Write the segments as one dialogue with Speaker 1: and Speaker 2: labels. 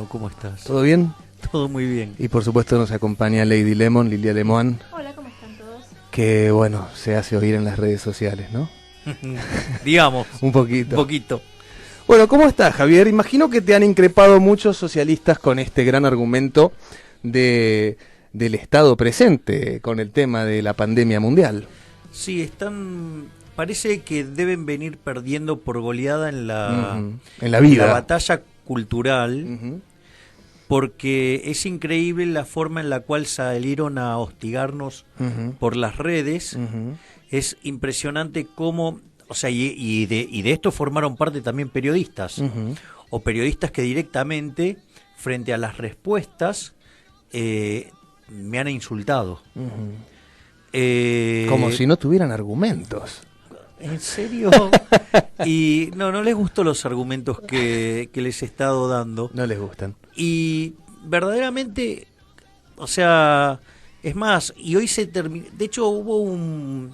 Speaker 1: ¿Cómo estás?
Speaker 2: ¿Todo bien?
Speaker 1: Todo muy bien.
Speaker 2: Y por supuesto nos acompaña Lady Lemon, Lilia Lemon,
Speaker 3: Hola, ¿cómo están todos?
Speaker 2: que bueno, se hace oír en las redes sociales, ¿no?
Speaker 1: Digamos.
Speaker 2: Un poquito.
Speaker 1: Un poquito.
Speaker 2: Bueno, ¿cómo estás, Javier? Imagino que te han increpado muchos socialistas con este gran argumento del Estado presente con el tema de la pandemia mundial.
Speaker 1: Sí, parece que deben venir perdiendo por goleada en la
Speaker 2: vida.
Speaker 1: la batalla cultural.
Speaker 2: Uh-huh.
Speaker 1: Porque es increíble la forma en la cual salieron a hostigarnos por las redes. Es impresionante cómo, o sea, y de esto formaron parte también periodistas, o periodistas que directamente, frente a las respuestas, me han insultado.
Speaker 2: Como si no tuvieran argumentos.
Speaker 1: ¿En serio? Y no les gustó los argumentos que les he estado dando.
Speaker 2: No les gustan.
Speaker 1: Y verdaderamente, o sea, es más, y hoy se terminó, de hecho hubo un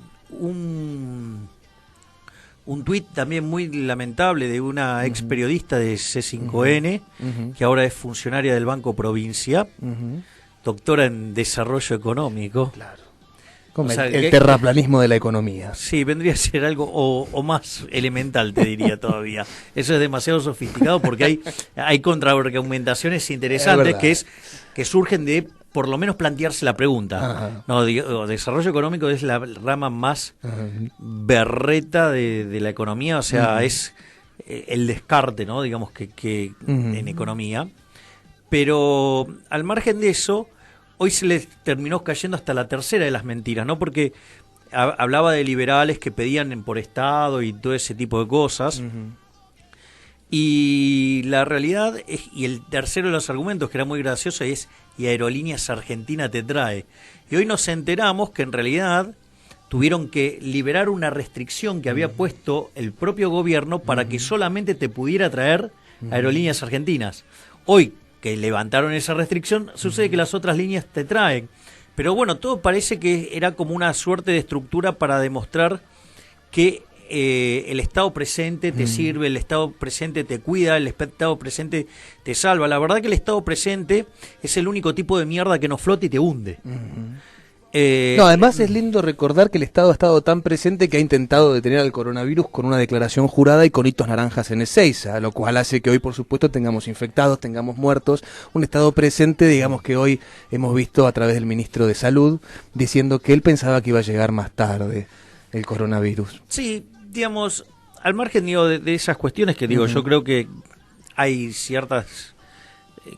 Speaker 1: tuit también muy lamentable de una ex periodista de C5N, que ahora es funcionaria del Banco Provincia, doctora en desarrollo económico.
Speaker 2: Claro. Como
Speaker 1: o sea,
Speaker 2: el terraplanismo de la economía.
Speaker 1: Sí, vendría a ser algo o más elemental, te diría todavía. Eso es demasiado sofisticado porque hay contraargumentaciones interesantes que surgen de por lo menos plantearse la pregunta. No, desarrollo económico es la rama más berreta de la economía, o sea, es el descarte, ¿no? Digamos que en economía. Pero al margen de eso, hoy se les terminó cayendo hasta la tercera de las mentiras, ¿no? Porque hablaba de liberales que pedían por Estado y todo ese tipo de cosas. Y la realidad es, y el tercero de los argumentos, que era muy gracioso, es: y Aerolíneas Argentina te trae. Y hoy nos enteramos que en realidad tuvieron que liberar una restricción que había puesto el propio gobierno para que solamente te pudiera traer Aerolíneas Argentinas. Hoy que levantaron esa restricción, sucede que las otras líneas te traen. Pero bueno, todo parece que era como una suerte de estructura para demostrar que el Estado presente te sirve, el Estado presente te cuida, el Estado presente te salva. La verdad que el Estado presente es el único tipo de mierda que no flota y te hunde.
Speaker 2: No, además es lindo recordar que el Estado ha estado tan presente que ha intentado detener al coronavirus con una declaración jurada y con hitos naranjas en Ezeiza, lo cual hace que hoy, por supuesto, tengamos infectados, tengamos muertos. Un Estado presente, digamos, que hoy hemos visto a través del ministro de Salud diciendo que él pensaba que iba a llegar más tarde el coronavirus.
Speaker 1: Sí, digamos, al margen de esas cuestiones que digo, yo creo que hay ciertas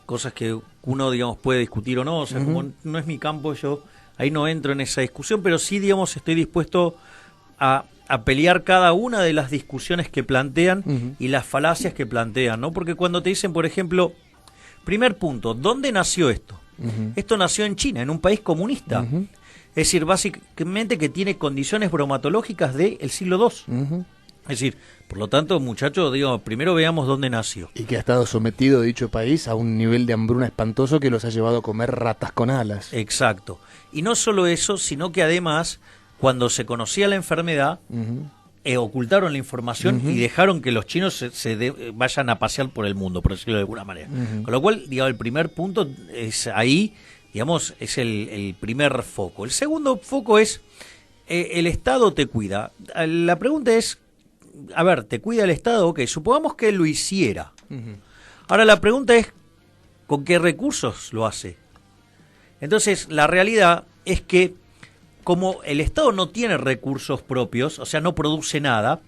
Speaker 1: cosas que uno, digamos, puede discutir o no, o sea, como no es mi campo, yo ahí no entro en esa discusión, pero sí, digamos, estoy dispuesto a pelear cada una de las discusiones que plantean y las falacias que plantean, ¿no? Porque cuando te dicen, por ejemplo, primer punto, ¿dónde nació esto? Esto nació en China, en un país comunista. Es decir, básicamente que tiene condiciones bromatológicas del siglo II. Es decir, por lo tanto, muchachos, digo, primero veamos dónde nació.
Speaker 2: Y que ha estado sometido dicho país a un nivel de hambruna espantoso que los ha llevado a comer ratas con alas.
Speaker 1: Exacto. Y no solo eso, sino que además, cuando se conocía la enfermedad, ocultaron la información y dejaron que los chinos vayan a pasear por el mundo, por decirlo de alguna manera. Con lo cual, digamos, el primer punto es ahí, digamos, es el primer foco. El segundo foco es, el Estado te cuida. La pregunta es, a ver, ¿te cuida el Estado? Ok, supongamos que lo hiciera. Ahora la pregunta es, ¿con qué recursos lo hace? Entonces, la realidad es que como el Estado no tiene recursos propios, o sea, no produce nada,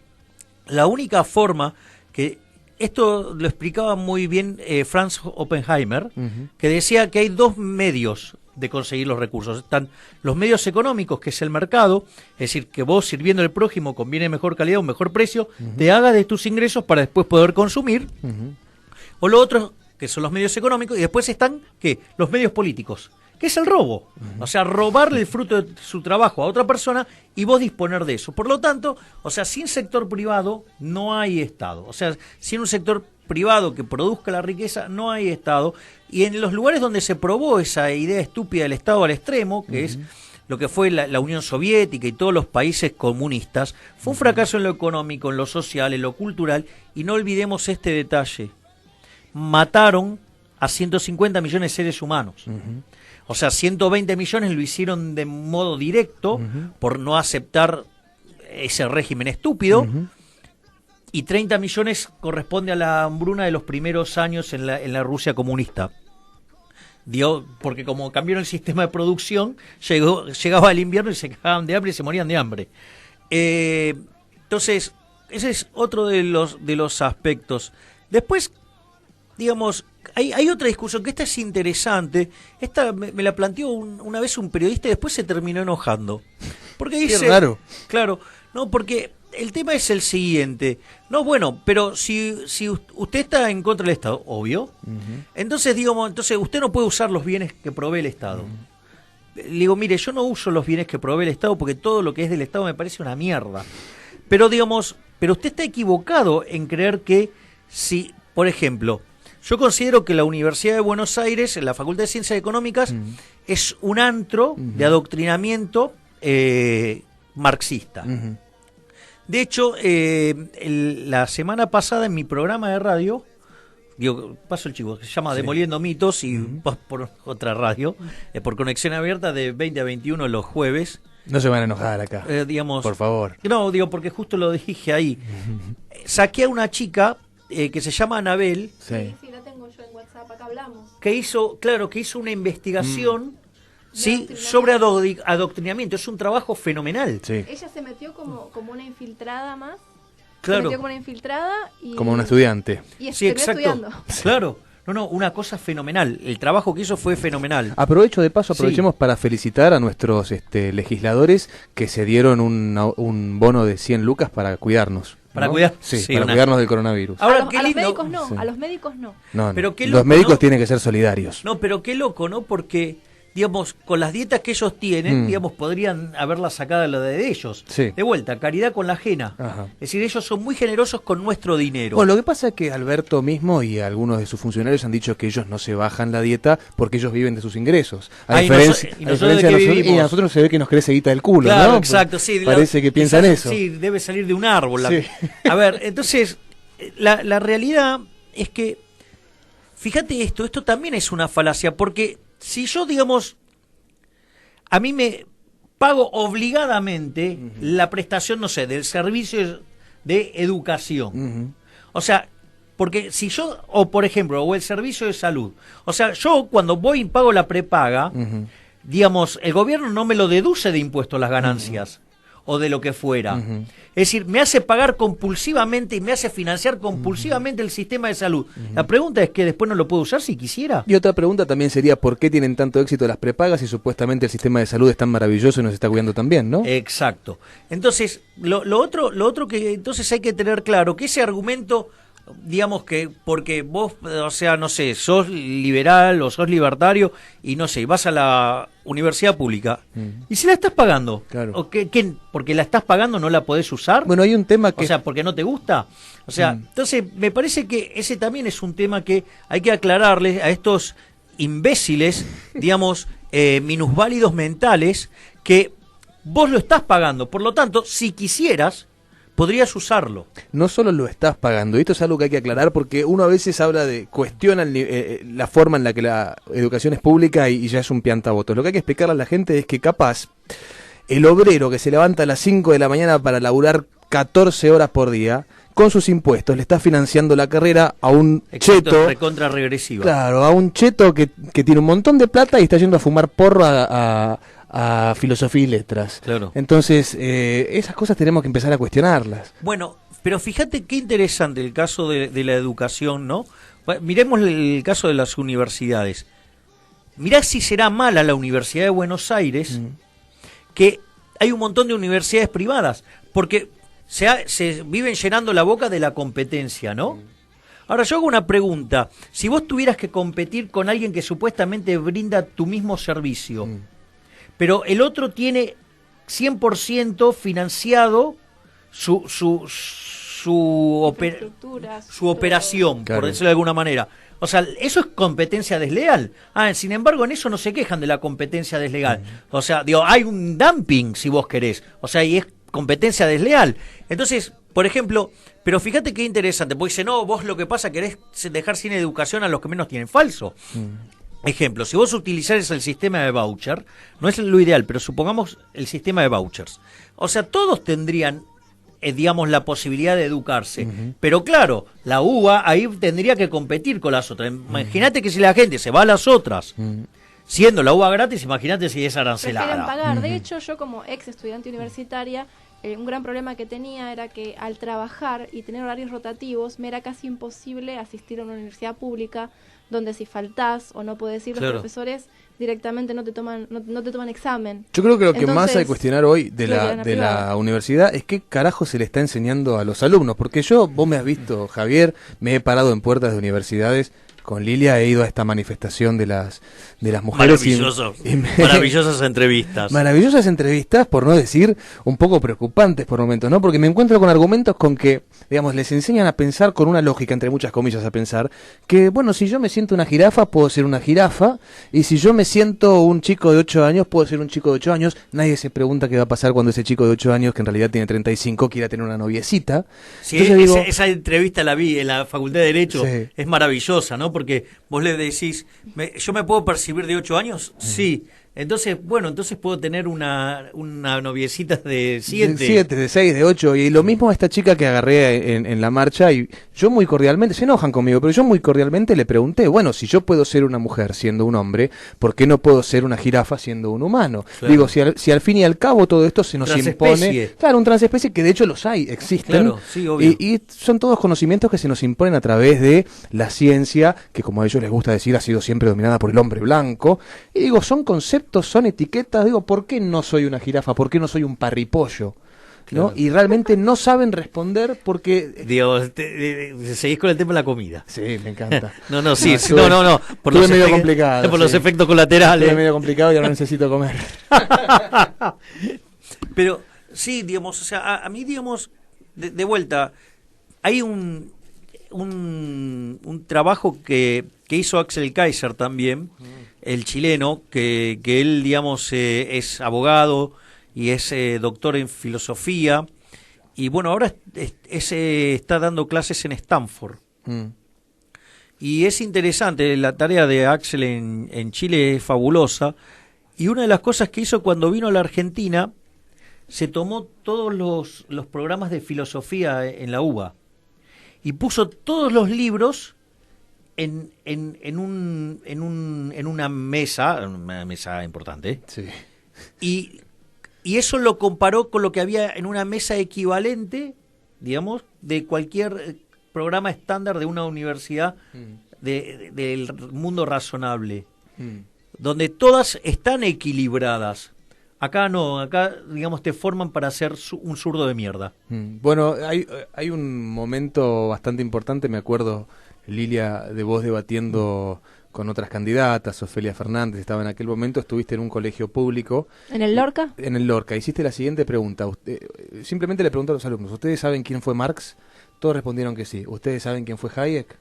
Speaker 1: la única forma que... Esto lo explicaba muy bien Franz Oppenheimer, que decía que hay dos medios de conseguir los recursos. Están los medios económicos, que es el mercado, es decir, que vos sirviendo al prójimo conviene mejor calidad, un mejor precio, te hagas de tus ingresos para después poder consumir. O lo otro, que son los medios económicos, y después están, ¿qué? Los medios políticos, que es el robo. O sea, robarle el fruto de su trabajo a otra persona y vos disponer de eso. Por lo tanto, o sea, sin sector privado no hay Estado. O sea, sin un sector privado que produzca la riqueza no hay Estado. Y en los lugares donde se probó esa idea estúpida del Estado al extremo, que es lo que fue la Unión Soviética y todos los países comunistas, fue un fracaso en lo económico, en lo social, en lo cultural. Y no olvidemos este detalle. Mataron a 150 millones de seres humanos. O sea, 120 millones lo hicieron de modo directo por no aceptar ese régimen estúpido, y 30 millones corresponde a la hambruna de los primeros años en la Rusia comunista. Porque como cambiaron el sistema de producción, llegaba el invierno y se cagaban de hambre y se morían de hambre. Entonces, ese es otro de los aspectos. Después, digamos, hay otra discusión que esta es interesante. Esta me la planteó una vez un periodista y después se terminó enojando. Porque dice,
Speaker 2: qué raro.
Speaker 1: Claro, no, porque el tema es el siguiente. No, bueno, pero si usted está en contra del Estado, obvio. Entonces, digamos, usted no puede usar los bienes que provee el Estado. Le digo, mire, yo no uso los bienes que provee el Estado porque todo lo que es del Estado me parece una mierda. Pero, digamos, usted está equivocado en creer que si, por ejemplo, yo considero que la Universidad de Buenos Aires, la Facultad de Ciencias Económicas, es un antro de adoctrinamiento marxista. De hecho, la semana pasada en mi programa de radio, paso el chivo, se llama Demoliendo Mitos, y por otra radio, por conexión abierta de 20 a 21 los jueves.
Speaker 2: No se van a enojar acá,
Speaker 1: digamos,
Speaker 2: por favor.
Speaker 1: No, porque justo lo dije ahí. Saqué a una chica que se llama Anabel.
Speaker 3: Sí, la tengo yo en WhatsApp, acá hablamos.
Speaker 1: Que hizo una investigación sobre adoctrinamiento. Es un trabajo fenomenal.
Speaker 3: Sí. Ella se metió como una infiltrada más.
Speaker 1: Claro.
Speaker 3: Se metió como una infiltrada y...
Speaker 2: Como una estudiante.
Speaker 3: Y
Speaker 1: sí, exacto.
Speaker 3: Estudiando.
Speaker 1: Claro. No, una cosa fenomenal. El trabajo que hizo fue fenomenal.
Speaker 2: Aprovechemos para felicitar a nuestros legisladores que se dieron un bono de 100 lucas para cuidarnos.
Speaker 1: Para cuidar,
Speaker 2: cuidarnos del coronavirus.
Speaker 1: Ahora,
Speaker 3: a los médicos no, a los médicos no.
Speaker 2: No,
Speaker 1: pero qué loco,
Speaker 2: los médicos tienen que ser solidarios.
Speaker 1: No, pero qué loco, ¿no? Porque, digamos, con las dietas que ellos tienen, digamos, podrían haberla sacado la de ellos.
Speaker 2: Sí.
Speaker 1: De vuelta, caridad con la ajena.
Speaker 2: Ajá.
Speaker 1: Es decir, ellos son muy generosos con nuestro dinero.
Speaker 2: Bueno, lo que pasa es que Alberto mismo y algunos de sus funcionarios han dicho que ellos no se bajan la dieta porque ellos viven de sus ingresos. A diferencia de nosotros, y a nosotros se ve que nos crece guita del culo,
Speaker 1: claro,
Speaker 2: ¿no?
Speaker 1: Exacto, sí.
Speaker 2: Parece que piensan eso.
Speaker 1: Sí, debe salir de un árbol.
Speaker 2: Sí.
Speaker 1: A ver, entonces, la realidad es que, fíjate esto también es una falacia, porque si yo, digamos, a mí me pago obligadamente la prestación, no sé, del servicio de educación. O sea, porque si yo, o por ejemplo, o el servicio de salud. O sea, yo cuando voy y pago la prepaga, digamos, el gobierno no me lo deduce de impuestos las ganancias. O de lo que fuera. Es decir, me hace pagar compulsivamente y me hace financiar compulsivamente el sistema de salud. La pregunta es que después no lo puedo usar si quisiera.
Speaker 2: Y otra pregunta también sería, ¿por qué tienen tanto éxito las prepagas si supuestamente el sistema de salud es tan maravilloso y nos está cuidando tan bien, ¿no?
Speaker 1: Exacto. Entonces, lo otro que entonces hay que tener claro, que ese argumento, digamos que porque vos, o sea, no sé, sos liberal o sos libertario y no sé, vas a la universidad pública y si la estás pagando,
Speaker 2: claro.
Speaker 1: ¿O qué? Porque la estás pagando no la podés usar.
Speaker 2: Bueno, hay un tema que...
Speaker 1: O sea, porque no te gusta. O sea, entonces me parece que ese también es un tema que hay que aclararle a estos imbéciles, digamos, minusválidos mentales, que vos lo estás pagando. Por lo tanto, si quisieras, podrías usarlo.
Speaker 2: No solo lo estás pagando, y esto es algo que hay que aclarar porque uno a veces cuestiona la forma en la que la educación es pública y ya es un piantaboto. Lo que hay que explicarle a la gente es que capaz el obrero que se levanta a las 5 de la mañana para laburar 14 horas por día, con sus impuestos le está financiando la carrera a un cheto
Speaker 1: recontra regresiva.
Speaker 2: Claro, a un cheto que tiene un montón de plata y está yendo a fumar porro a filosofía y letras.
Speaker 1: Claro.
Speaker 2: Entonces, esas cosas tenemos que empezar a cuestionarlas.
Speaker 1: Bueno, pero fíjate qué interesante el caso de la educación, ¿no? Miremos el caso de las universidades. Mirá si será mala la Universidad de Buenos Aires, que hay un montón de universidades privadas, porque se viven llenando la boca de la competencia, ¿no? Ahora, yo hago una pregunta. Si vos tuvieras que competir con alguien que supuestamente brinda tu mismo servicio, pero el otro tiene 100% financiado su operación, claro, por decirlo de alguna manera. O sea, eso es competencia desleal. Sin embargo, en eso no se quejan de la competencia desleal. O sea, digo, hay un dumping, si vos querés. O sea, y es competencia desleal. Entonces, Por ejemplo, pero fíjate qué interesante, porque dice, no, vos lo que pasa querés dejar sin educación a los que menos tienen. Falso. Ejemplo, si vos utilizares el sistema de voucher, no es lo ideal, pero supongamos el sistema de vouchers. O sea, todos tendrían, digamos, la posibilidad de educarse. Pero claro, la UBA ahí tendría que competir con las otras. Imagínate que si la gente se va a las otras, siendo la UBA gratis, imagínate si es arancelada.
Speaker 3: Prefieren pagar. De hecho, yo como ex estudiante universitaria, un gran problema que tenía era que al trabajar y tener horarios rotativos, me era casi imposible asistir a una universidad pública donde si faltás o no podés ir, los profesores directamente no te toman examen.
Speaker 2: Yo creo que lo que más hay que cuestionar hoy de la universidad es qué carajo se le está enseñando a los alumnos, porque vos me has visto, Javier, me he parado en puertas de universidades. Con Lilia he ido a esta manifestación de las mujeres.
Speaker 1: Maravillosas entrevistas.
Speaker 2: Maravillosas entrevistas, por no decir un poco preocupantes por momentos, ¿no? Porque me encuentro con argumentos con que, digamos, les enseñan a pensar con una lógica, entre muchas comillas, a pensar que, bueno, si yo me siento una jirafa, puedo ser una jirafa, y si yo me siento un chico de 8 años, puedo ser un chico de 8 años. Nadie se pregunta qué va a pasar cuando ese chico de 8 años, que en realidad tiene 35, quiera tener una noviecita.
Speaker 1: Sí, esa entrevista la vi en la Facultad de Derecho, sí. Es maravillosa, ¿no? Porque vos le decís, ¿yo me puedo percibir de 8 años? Sí. Entonces, puedo tener una noviecita de 7.
Speaker 2: De 7, de 6, de 8. Y lo mismo a esta chica que agarré en la marcha. Y yo muy cordialmente, se enojan conmigo, pero yo muy cordialmente le pregunté, bueno, si yo puedo ser una mujer siendo un hombre, ¿por qué no puedo ser una jirafa siendo un humano? Claro. Digo, si al fin y al cabo todo esto se nos impone. Claro, un transespecie que de hecho los hay, existen.
Speaker 1: Claro, sí, obvio.
Speaker 2: Y son todos conocimientos que se nos imponen a través de la ciencia, que como a ellos les gusta decir, ha sido siempre dominada por el hombre blanco. Y digo, son conceptos, son etiquetas. Digo, ¿por qué no soy una jirafa? ¿Por qué no soy un parripollo? ¿No? Claro. Y realmente no saben responder porque...
Speaker 1: Dios, seguís con el tema de la comida.
Speaker 2: Sí, me encanta.
Speaker 1: No. Por los
Speaker 2: medio complicado.
Speaker 1: Por los efectos colaterales.
Speaker 2: Estuve medio complicado y ahora necesito comer.
Speaker 1: Pero sí, digamos, o sea, a mí, digamos, de vuelta, hay un trabajo que hizo Axel Kaiser también, el chileno, que él, digamos, es abogado y es doctor en filosofía, y bueno, ahora está dando clases en Stanford. Y es interesante, la tarea de Axel en Chile es fabulosa, y una de las cosas que hizo cuando vino a la Argentina, se tomó todos los programas de filosofía en la UBA, y puso todos los libros en una mesa importante.
Speaker 2: Sí.
Speaker 1: Y eso lo comparó con lo que había en una mesa equivalente, digamos, de cualquier programa estándar de una universidad del mundo razonable, donde todas están equilibradas. Acá no, acá, digamos, te forman para ser un zurdo de mierda.
Speaker 2: Bueno, hay un momento bastante importante, me acuerdo, Lilia, de vos debatiendo con otras candidatas, Ofelia Fernández estaba en aquel momento, estuviste en un colegio público.
Speaker 3: ¿En el Lorca?
Speaker 2: En el Lorca. Hiciste la siguiente pregunta. Simplemente le pregunté a los alumnos, ¿ustedes saben quién fue Marx? Todos respondieron que sí. ¿Ustedes saben quién fue Hayek?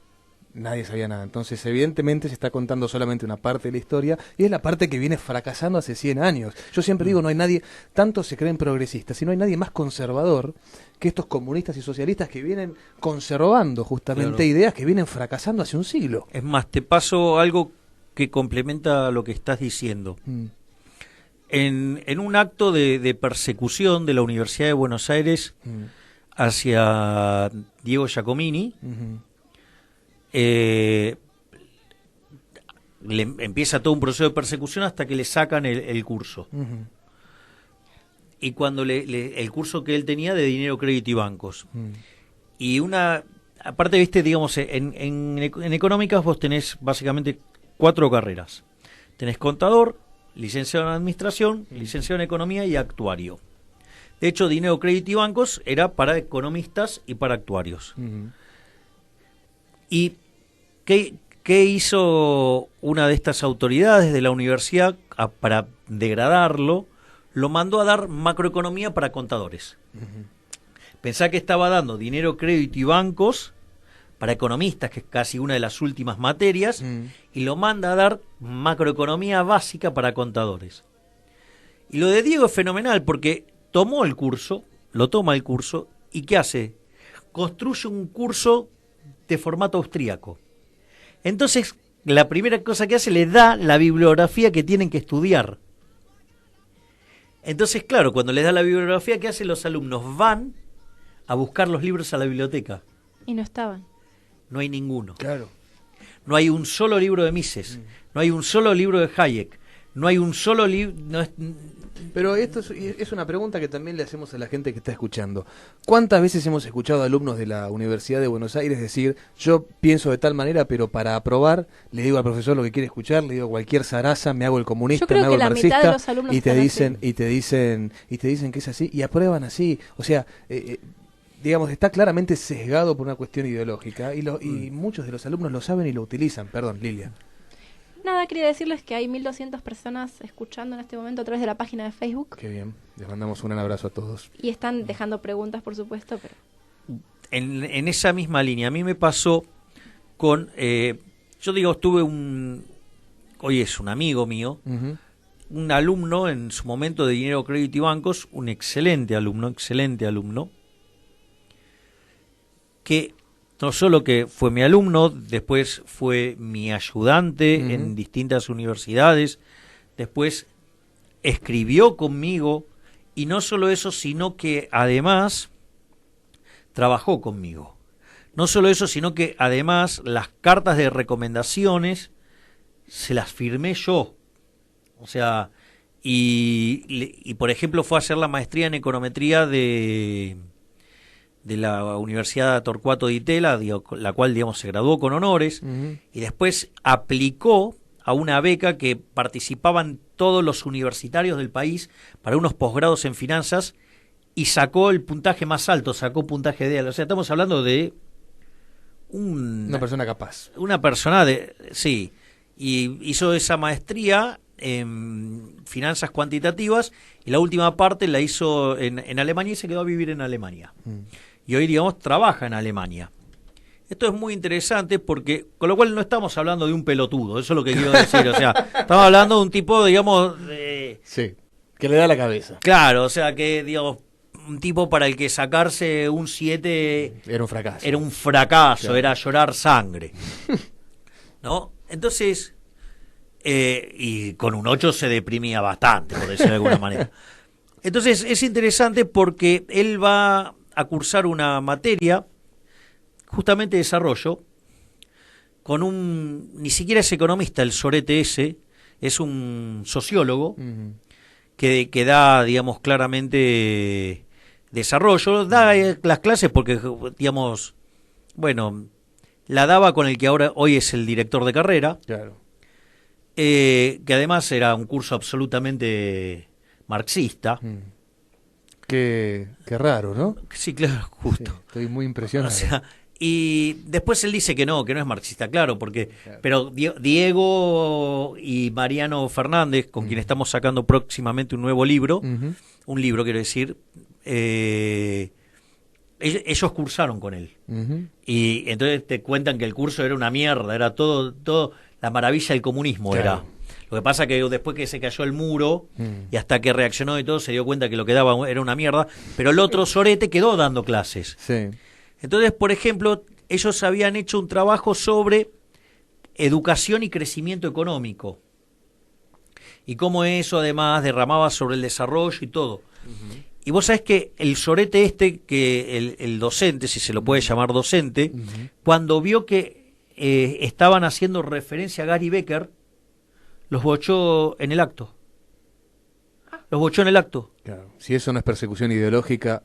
Speaker 2: Nadie sabía nada. Entonces, evidentemente, se está contando solamente una parte de la historia y es la parte que viene fracasando hace 100 años. Yo siempre digo, no hay nadie, tanto se creen progresistas, y no hay nadie más conservador que estos comunistas y socialistas que vienen conservando justamente ideas que vienen fracasando hace un siglo.
Speaker 1: Es más, te paso algo que complementa lo que estás diciendo. En un acto de persecución de la Universidad de Buenos Aires hacia Diego Giacomini, le empieza todo un proceso de persecución hasta que le sacan el curso. Y cuando el curso que él tenía de dinero, crédito y bancos. Y aparte, viste, digamos, en económicas vos tenés básicamente 4 carreras. Tenés contador, licenciado en administración, licenciado en economía y actuario. De hecho, dinero, crédito y bancos era para economistas y para actuarios. ¿Y qué hizo una de estas autoridades de la universidad para degradarlo? Lo mandó a dar macroeconomía para contadores. Pensá que estaba dando dinero, crédito y bancos para economistas, que es casi una de las últimas materias, y lo manda a dar macroeconomía básica para contadores. Y lo de Diego es fenomenal porque lo toma el curso, ¿y qué hace? construye un curso de formato austríaco. Entonces, la primera cosa que hace, le da la bibliografía que tienen que estudiar. Entonces, claro, cuando les da la bibliografía, ¿qué hacen los alumnos? Van a buscar los libros a la biblioteca.
Speaker 3: Y no estaban.
Speaker 1: No hay ninguno.
Speaker 2: Claro.
Speaker 1: No hay un solo libro de Mises. No hay un solo libro de Hayek. No hay un solo libro...
Speaker 2: Pero esto es una pregunta que también le hacemos a la gente que está escuchando. ¿Cuántas veces hemos escuchado a alumnos de la Universidad de Buenos Aires decir, yo pienso de tal manera, pero para aprobar le digo al profesor lo que quiere escuchar, le digo cualquier zaraza, me hago el comunista, me hago el marxista, y te dicen que es así y aprueban así? O sea, digamos, está claramente sesgado por una cuestión ideológica y muchos de los alumnos lo saben y lo utilizan. Perdón, Lilia.
Speaker 3: Nada, quería decirles que hay 1.200 personas escuchando en este momento a través de la página de Facebook.
Speaker 2: Qué bien, les mandamos un abrazo a todos.
Speaker 3: Y están dejando preguntas, por supuesto, pero...
Speaker 1: En esa misma línea, a mí me pasó con... yo digo, hoy es un amigo mío, un alumno en su momento de Dinero, Crédito y Bancos, un excelente alumno, que... no solo que fue mi alumno, después fue mi ayudante en distintas universidades, después escribió conmigo, y no solo eso, sino que además trabajó conmigo. No solo eso, sino que además las cartas de recomendaciones se las firmé yo. O sea, y por ejemplo fue a hacer la maestría en econometría de la Universidad Torcuato Di Tella, la cual, digamos, se graduó con honores, y después aplicó a una beca que participaban todos los universitarios del país para unos posgrados en finanzas, y sacó el puntaje más alto, sacó puntaje ideal. O sea, estamos hablando de
Speaker 2: una persona capaz.
Speaker 1: Una persona sí, y hizo esa maestría en finanzas cuantitativas, y la última parte la hizo en Alemania y se quedó a vivir en Alemania. Y hoy, digamos, trabaja en Alemania. Esto es muy interesante porque, con lo cual no estamos hablando de un pelotudo, eso es lo que quiero decir. O sea, estamos hablando de un tipo, digamos...
Speaker 2: sí, que le da la cabeza.
Speaker 1: Claro, o sea, que, digamos, un tipo para el que sacarse un 7...
Speaker 2: Era un fracaso.
Speaker 1: Era un fracaso,
Speaker 2: claro.
Speaker 1: Era llorar sangre. ¿No? Entonces, y con un 8 se deprimía bastante, por decirlo de alguna manera. Entonces, es interesante porque él va a cursar una materia, justamente desarrollo, con ni siquiera es economista, el sorete ese, es un sociólogo que da, digamos, claramente desarrollo, da las clases porque, digamos, bueno, la daba con el que hoy es el director de carrera,
Speaker 2: claro.
Speaker 1: Que además era un curso absolutamente marxista.
Speaker 2: Qué raro, ¿no?
Speaker 1: Sí, claro, justo.
Speaker 2: Sí, estoy muy impresionado.
Speaker 1: O sea, y después él dice que no es marxista, claro, porque pero Diego y Mariano Fernández, con quien estamos sacando próximamente un nuevo libro, un libro quiero decir, ellos cursaron con él. Y entonces te cuentan que el curso era una mierda, era todo la maravilla del comunismo, claro. Era. Lo que pasa que después que se cayó el muro y hasta que reaccionó y todo, se dio cuenta que lo que daba era una mierda, pero el otro sorete quedó dando clases.
Speaker 2: Sí.
Speaker 1: Entonces, por ejemplo, ellos habían hecho un trabajo sobre educación y crecimiento económico. Y cómo eso además derramaba sobre el desarrollo y todo. Y vos sabés que el sorete que el docente, si se lo puede llamar docente, cuando vio que estaban haciendo referencia a Gary Becker, los bochó en el acto.
Speaker 2: Claro. Si eso no es persecución ideológica,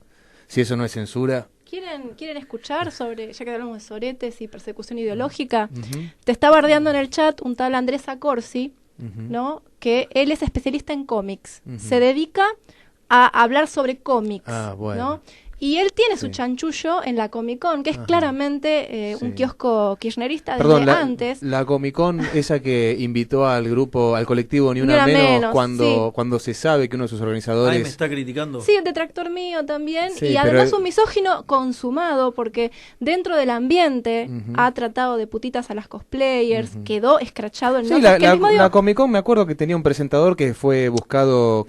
Speaker 2: si eso no es censura.
Speaker 3: ¿Quieren escuchar sobre, ya que hablamos de soretes y persecución ideológica? Te está bardeando en el chat un tal Andrés Acorsi, ¿no? Que él es especialista en cómics. Se dedica a hablar sobre cómics, ¿no? Y él tiene su chanchullo en la Comic Con, que es claramente un kiosco kirchnerista desde antes.
Speaker 2: La Comic Con, esa que invitó al colectivo Ni Una Menos cuando se sabe que uno de sus organizadores...
Speaker 1: Ay, me está criticando.
Speaker 3: Sí, el detractor mío también. Sí, y además un misógino consumado, porque dentro del ambiente ha tratado de putitas a las cosplayers, quedó escrachado en notas que
Speaker 2: la Comic Con, me acuerdo que tenía un presentador que fue buscado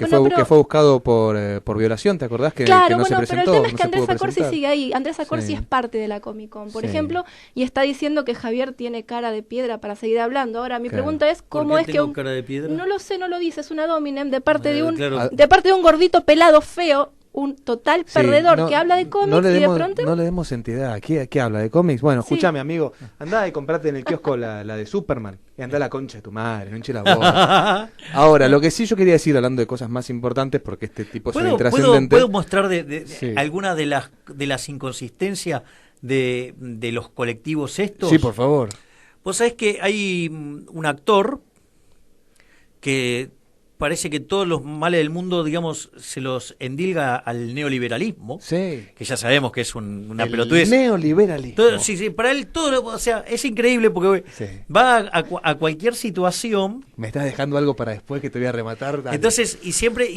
Speaker 2: por violación, ¿te acordás? Que no se presentó.
Speaker 3: Pero el tema es es que Andrés Acorsi sigue ahí. Andrés Acorsi es parte de la Comic Con, por ejemplo, y está diciendo que Javier tiene cara de piedra para seguir hablando. Ahora, mi pregunta es, ¿cómo es que
Speaker 1: cara de piedra?
Speaker 3: No lo sé, no lo dice, es una dominem de parte de un gordito pelado feo, un total perdedor que habla de cómics y de pronto...
Speaker 2: No le demos entidad. ¿Qué habla de cómics? Bueno, escúchame, amigo. Andá y comprate en el kiosco la de Superman. Y andá a la concha de tu madre, no hinche la boca. Ahora, lo que sí yo quería decir, hablando de cosas más importantes, porque este tipo es intrascendente...
Speaker 1: ¿Puedo mostrar alguna de las inconsistencias de los colectivos estos?
Speaker 2: Sí, por favor.
Speaker 1: Vos sabés que hay un actor que... parece que todos los males del mundo, digamos, se los endilga al neoliberalismo, que ya sabemos que es una pelotudez.
Speaker 2: Neoliberalismo.
Speaker 1: Sí, para él todo, o sea, es increíble porque va a cualquier situación.
Speaker 2: Me estás dejando algo para después que te voy a rematar. Dale.
Speaker 1: Entonces, y siempre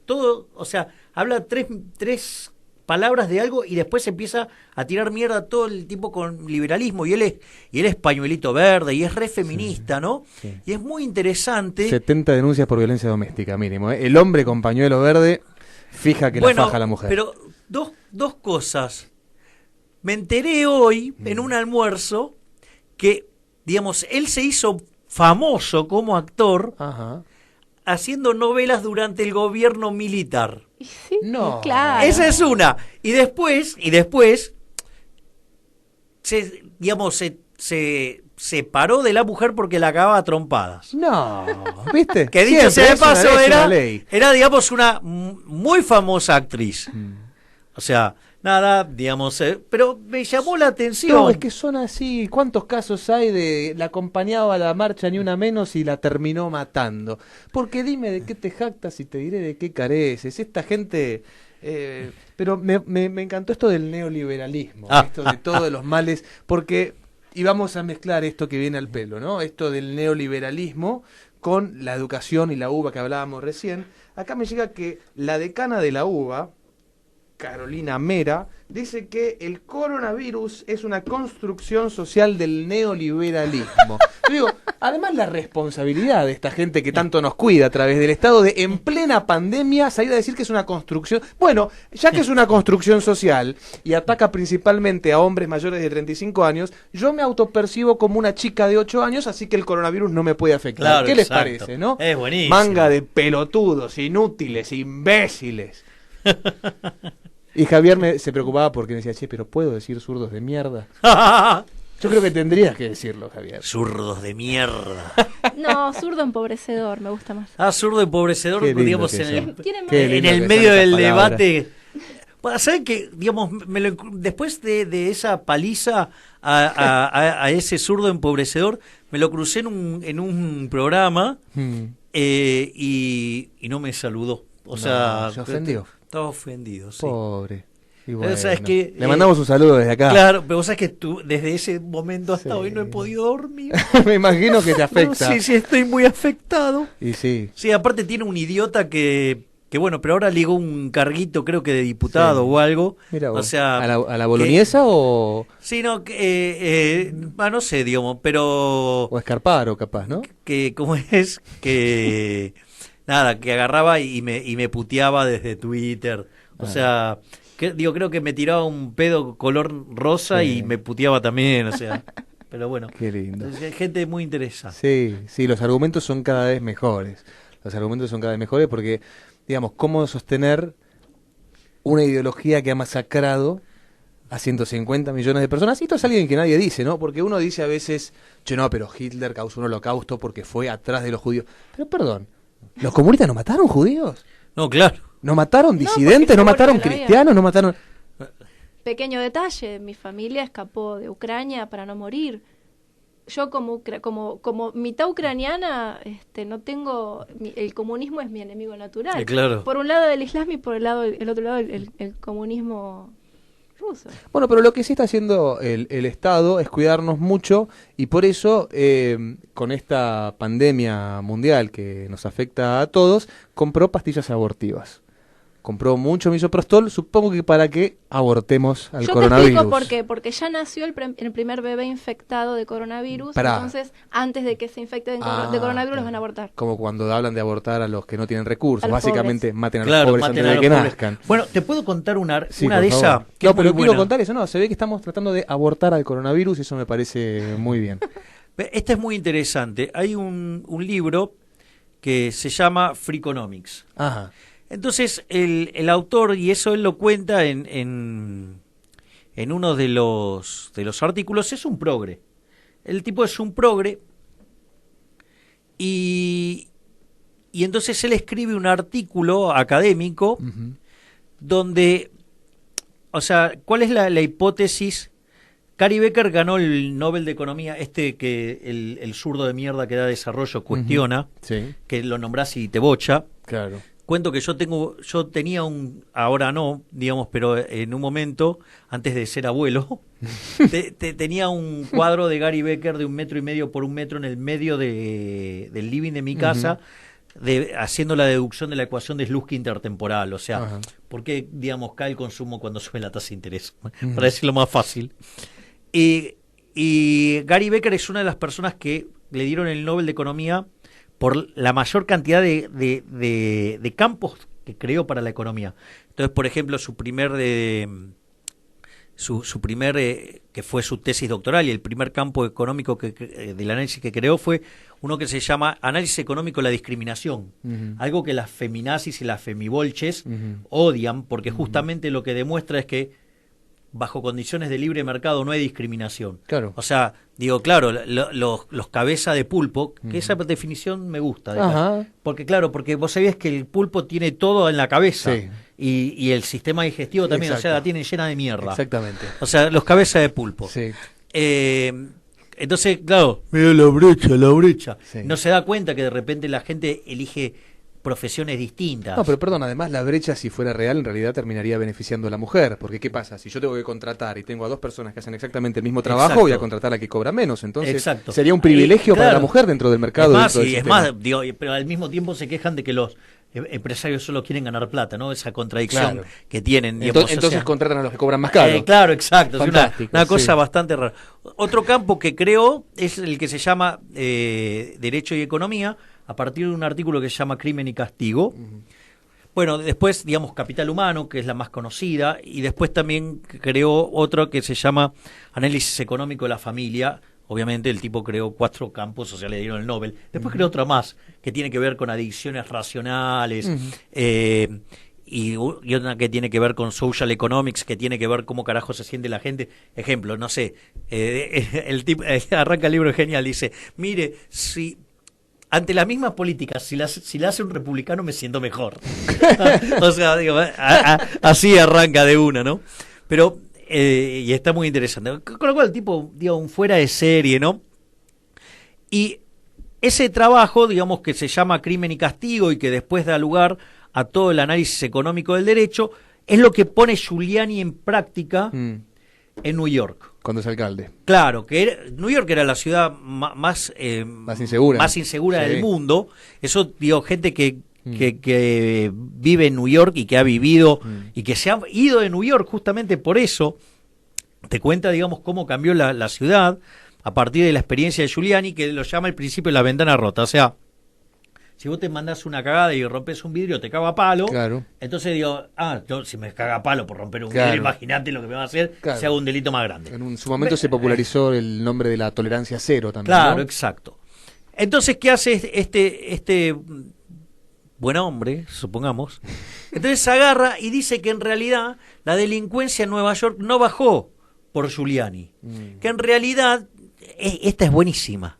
Speaker 1: todo, o sea, habla tres palabras de algo y después empieza a tirar mierda todo el tiempo con liberalismo y él es pañuelito verde y es re feminista, ¿no? Sí. Y es muy interesante.
Speaker 2: 70 denuncias por violencia doméstica mínimo, ¿eh? El hombre con pañuelo verde fija que la faja a la mujer.
Speaker 1: Pero dos cosas. Me enteré hoy en un almuerzo que, digamos, él se hizo famoso como actor haciendo novelas durante el gobierno militar.
Speaker 3: Sí, no, claro.
Speaker 1: Esa es una. Y después se separó de la mujer porque la cagaba a trompadas.
Speaker 2: No, ¿viste?
Speaker 1: Que dicho sea de paso, era, digamos, una muy famosa actriz. O sea, nada, digamos, pero me llamó la atención.
Speaker 2: No, es que son así. ¿Cuántos casos hay de la acompañaba a la marcha ni una menos y la terminó matando? Porque dime de qué te jactas y te diré de qué careces. Esta gente... pero me encantó esto del neoliberalismo, esto de todos los males, porque... Y vamos a mezclar esto que viene al pelo, ¿no? Esto del neoliberalismo con la educación y la UBA que hablábamos recién. Acá me llega que la decana de la UBA, Carolina Mera, dice que el coronavirus es una construcción social del neoliberalismo. Yo digo, además la responsabilidad de esta gente que tanto nos cuida a través del Estado de en plena pandemia salir a decir que es una construcción... Bueno, ya que es una construcción social y ataca principalmente a hombres mayores de 35 años, yo me autopercibo como una chica de 8 años, así que el coronavirus no me puede afectar.
Speaker 1: Claro,
Speaker 2: ¿qué les parece, no?
Speaker 1: Es buenísimo.
Speaker 2: Manga de pelotudos, inútiles, imbéciles. Y Javier se preocupaba porque me decía, che, pero ¿puedo decir zurdos de mierda? Yo creo que tendrías que decirlo, Javier.
Speaker 1: Zurdos de mierda.
Speaker 3: No, zurdo empobrecedor, me gusta más.
Speaker 1: Zurdo empobrecedor, digamos, en el medio del debate. ¿Saben que, digamos, después de esa paliza a ese zurdo empobrecedor, me lo crucé en un programa y no me saludó? O sea,
Speaker 2: se ofendió.
Speaker 1: Estaba ofendido, sí.
Speaker 2: Pobre. Y bueno,
Speaker 1: ¿sabes que,
Speaker 2: le mandamos un saludo desde acá.
Speaker 1: Claro, pero vos sabés que desde ese momento hasta hoy no he podido dormir.
Speaker 2: Me imagino que te afecta.
Speaker 1: Sí, estoy muy afectado.
Speaker 2: Y sí.
Speaker 1: Sí, aparte tiene un idiota que bueno, pero ahora ligó un carguito, creo que de diputado o algo.
Speaker 2: Mira vos,
Speaker 1: o sea,
Speaker 2: ¿a la boloñesa o...?
Speaker 1: Sí, no, no sé, digamos, pero...
Speaker 2: O Escarparo, capaz, ¿no?
Speaker 1: Que ¿cómo es? Que... Nada, que agarraba y me puteaba desde Twitter. O sea, creo que me tiraba un pedo color rosa y me puteaba también, o sea. Pero bueno,
Speaker 2: qué lindo.
Speaker 1: Gente muy interesante.
Speaker 2: Sí, los argumentos son cada vez mejores. Los argumentos son cada vez mejores porque, digamos, ¿cómo sostener una ideología que ha masacrado a 150 millones de personas? Y esto es alguien que nadie dice, ¿no? Porque uno dice a veces, che, no, pero Hitler causó un holocausto porque fue atrás de los judíos. Pero perdón, ¿los comunistas no mataron judíos?
Speaker 1: No, claro.
Speaker 2: ¿No mataron disidentes? ¿No mataron cristianos? ¿No mataron...?
Speaker 3: Pequeño detalle, mi familia escapó de Ucrania para no morir. Yo como mitad ucraniana, no tengo... El comunismo es mi enemigo natural.
Speaker 1: Sí, claro.
Speaker 3: Por un lado el islam y por el otro lado el comunismo... ruso.
Speaker 2: Bueno, pero lo que sí está haciendo el Estado es cuidarnos mucho y por eso, con esta pandemia mundial que nos afecta a todos, compró pastillas abortivas. compró mucho misoprostol, supongo que para que abortemos al
Speaker 3: Yo
Speaker 2: coronavirus.
Speaker 3: te explico por qué, porque ya nació el primer bebé infectado de coronavirus, entonces antes de que se infecte de coronavirus los van a abortar.
Speaker 2: Como cuando hablan de abortar a los que no tienen recursos,
Speaker 3: A los
Speaker 2: básicamente
Speaker 3: pobres.
Speaker 2: maten a los pobres antes de que nazcan.
Speaker 1: Bueno, te puedo contar una
Speaker 2: Sí,
Speaker 1: de
Speaker 2: por
Speaker 1: esas.
Speaker 2: favor.
Speaker 1: Que
Speaker 2: No,
Speaker 1: es
Speaker 2: pero
Speaker 1: muy
Speaker 2: quiero
Speaker 1: buena.
Speaker 2: contar eso, no, se ve que estamos tratando de abortar al coronavirus y eso me parece muy bien.
Speaker 1: Esta es muy interesante. Hay un libro que se llama Freakonomics.
Speaker 2: Ajá.
Speaker 1: Entonces, el autor, y eso él lo cuenta en uno de los artículos, es un progre. El tipo es un progre y entonces él escribe un artículo académico donde, o sea, ¿cuál es la hipótesis? Cary Becker ganó el Nobel de Economía, que el zurdo de mierda que da desarrollo cuestiona,
Speaker 2: Sí,
Speaker 1: que lo nombrás y te bocha.
Speaker 2: claro.
Speaker 1: Cuento que yo tenía ahora no, digamos, pero en un momento, antes de ser abuelo, tenía un cuadro de Cary Becker de 1,5 metros por 1 metro en el medio del living de mi casa, haciendo la deducción de la ecuación de Slutsky intertemporal, o sea, ¿por qué, digamos, cae el consumo cuando sube la tasa de interés? Para decirlo más fácil. Y Cary Becker es una de las personas que le dieron el Nobel de Economía por la mayor cantidad de campos que creó para la economía. Entonces, por ejemplo, su primer que fue su tesis doctoral y el primer campo económico del análisis que creó fue uno que se llama análisis económico de la discriminación, algo que las feminazis y las femibolches odian, porque justamente lo que demuestra es que bajo condiciones de libre mercado no hay discriminación.
Speaker 2: Claro.
Speaker 1: O sea, digo, claro, los cabeza de pulpo, que esa definición me gusta. Porque claro, porque vos sabías que el pulpo tiene todo en la cabeza.
Speaker 2: Sí.
Speaker 1: Y el sistema digestivo también,
Speaker 2: Exacto.
Speaker 1: o sea, la tienen llena de mierda.
Speaker 2: Exactamente.
Speaker 1: O sea, los cabezas de pulpo.
Speaker 2: Sí.
Speaker 1: Entonces, claro, mira la brecha.
Speaker 2: Sí.
Speaker 1: No se da cuenta que de repente la gente elige profesiones distintas.
Speaker 2: No, pero perdón, además la brecha, si fuera real, en realidad terminaría beneficiando a la mujer. Porque ¿qué pasa? Si yo tengo que contratar y tengo a 2 personas que hacen exactamente el mismo trabajo,
Speaker 1: Exacto.
Speaker 2: voy a contratar a la que cobra menos. Entonces
Speaker 1: Exacto.
Speaker 2: sería un privilegio para la
Speaker 1: claro.
Speaker 2: mujer dentro del mercado.
Speaker 1: Es más,
Speaker 2: dentro del sistema.
Speaker 1: digo, pero al mismo tiempo se quejan de que los empresarios solo quieren ganar plata, ¿no? Esa contradicción
Speaker 2: Claro.
Speaker 1: que tienen. Digamos,
Speaker 2: Entonces contratan a los que cobran más caro.
Speaker 1: Claro, exacto. Es
Speaker 2: Fantástico,
Speaker 1: una cosa
Speaker 2: sí.
Speaker 1: bastante rara. Otro campo que creo es el que se llama Derecho y Economía, a partir de un artículo que se llama Crimen y Castigo. Bueno, después, digamos, Capital Humano, que es la más conocida, y después también creó otro que se llama Análisis Económico de la Familia. Obviamente el tipo creó 4 campos, o sea, le dieron el Nobel. Después creó otro más, que tiene que ver con adicciones racionales, y una que tiene que ver con social economics, que tiene que ver cómo carajo se siente la gente. Ejemplo, no sé, el tipo arranca el libro genial, dice, mire, si ante las mismas políticas, si la hace un republicano me siento mejor. O sea, digo, así arranca de una, ¿no? Pero, y está muy interesante. Con lo cual el tipo, digo, un fuera de serie, ¿no? Y ese trabajo, digamos, que se llama Crimen y Castigo y que después da lugar a todo el análisis económico del derecho, es lo que pone Giuliani en práctica en New York.
Speaker 2: Cuando es alcalde.
Speaker 1: Claro, que New York era la ciudad más
Speaker 2: insegura,
Speaker 1: sí. del mundo. Eso, digo, gente que vive en New York y que ha vivido y que se ha ido de New York justamente por eso, te cuenta, digamos, cómo cambió la ciudad a partir de la experiencia de Giuliani, que lo llama el principio de la ventana rota. O sea, si vos te mandás una cagada y rompes un vidrio, te caga a palo.
Speaker 2: Claro.
Speaker 1: Entonces digo, si me caga a palo por romper un
Speaker 2: Claro.
Speaker 1: vidrio, imagínate lo que me va a hacer si hago un delito más grande.
Speaker 2: En su momento se popularizó el nombre de la tolerancia cero también.
Speaker 1: Claro,
Speaker 2: ¿no?
Speaker 1: exacto. Entonces, ¿qué hace este buen hombre, supongamos? Entonces agarra y dice que en realidad la delincuencia en Nueva York no bajó por Giuliani. Que en realidad, esta es buenísima,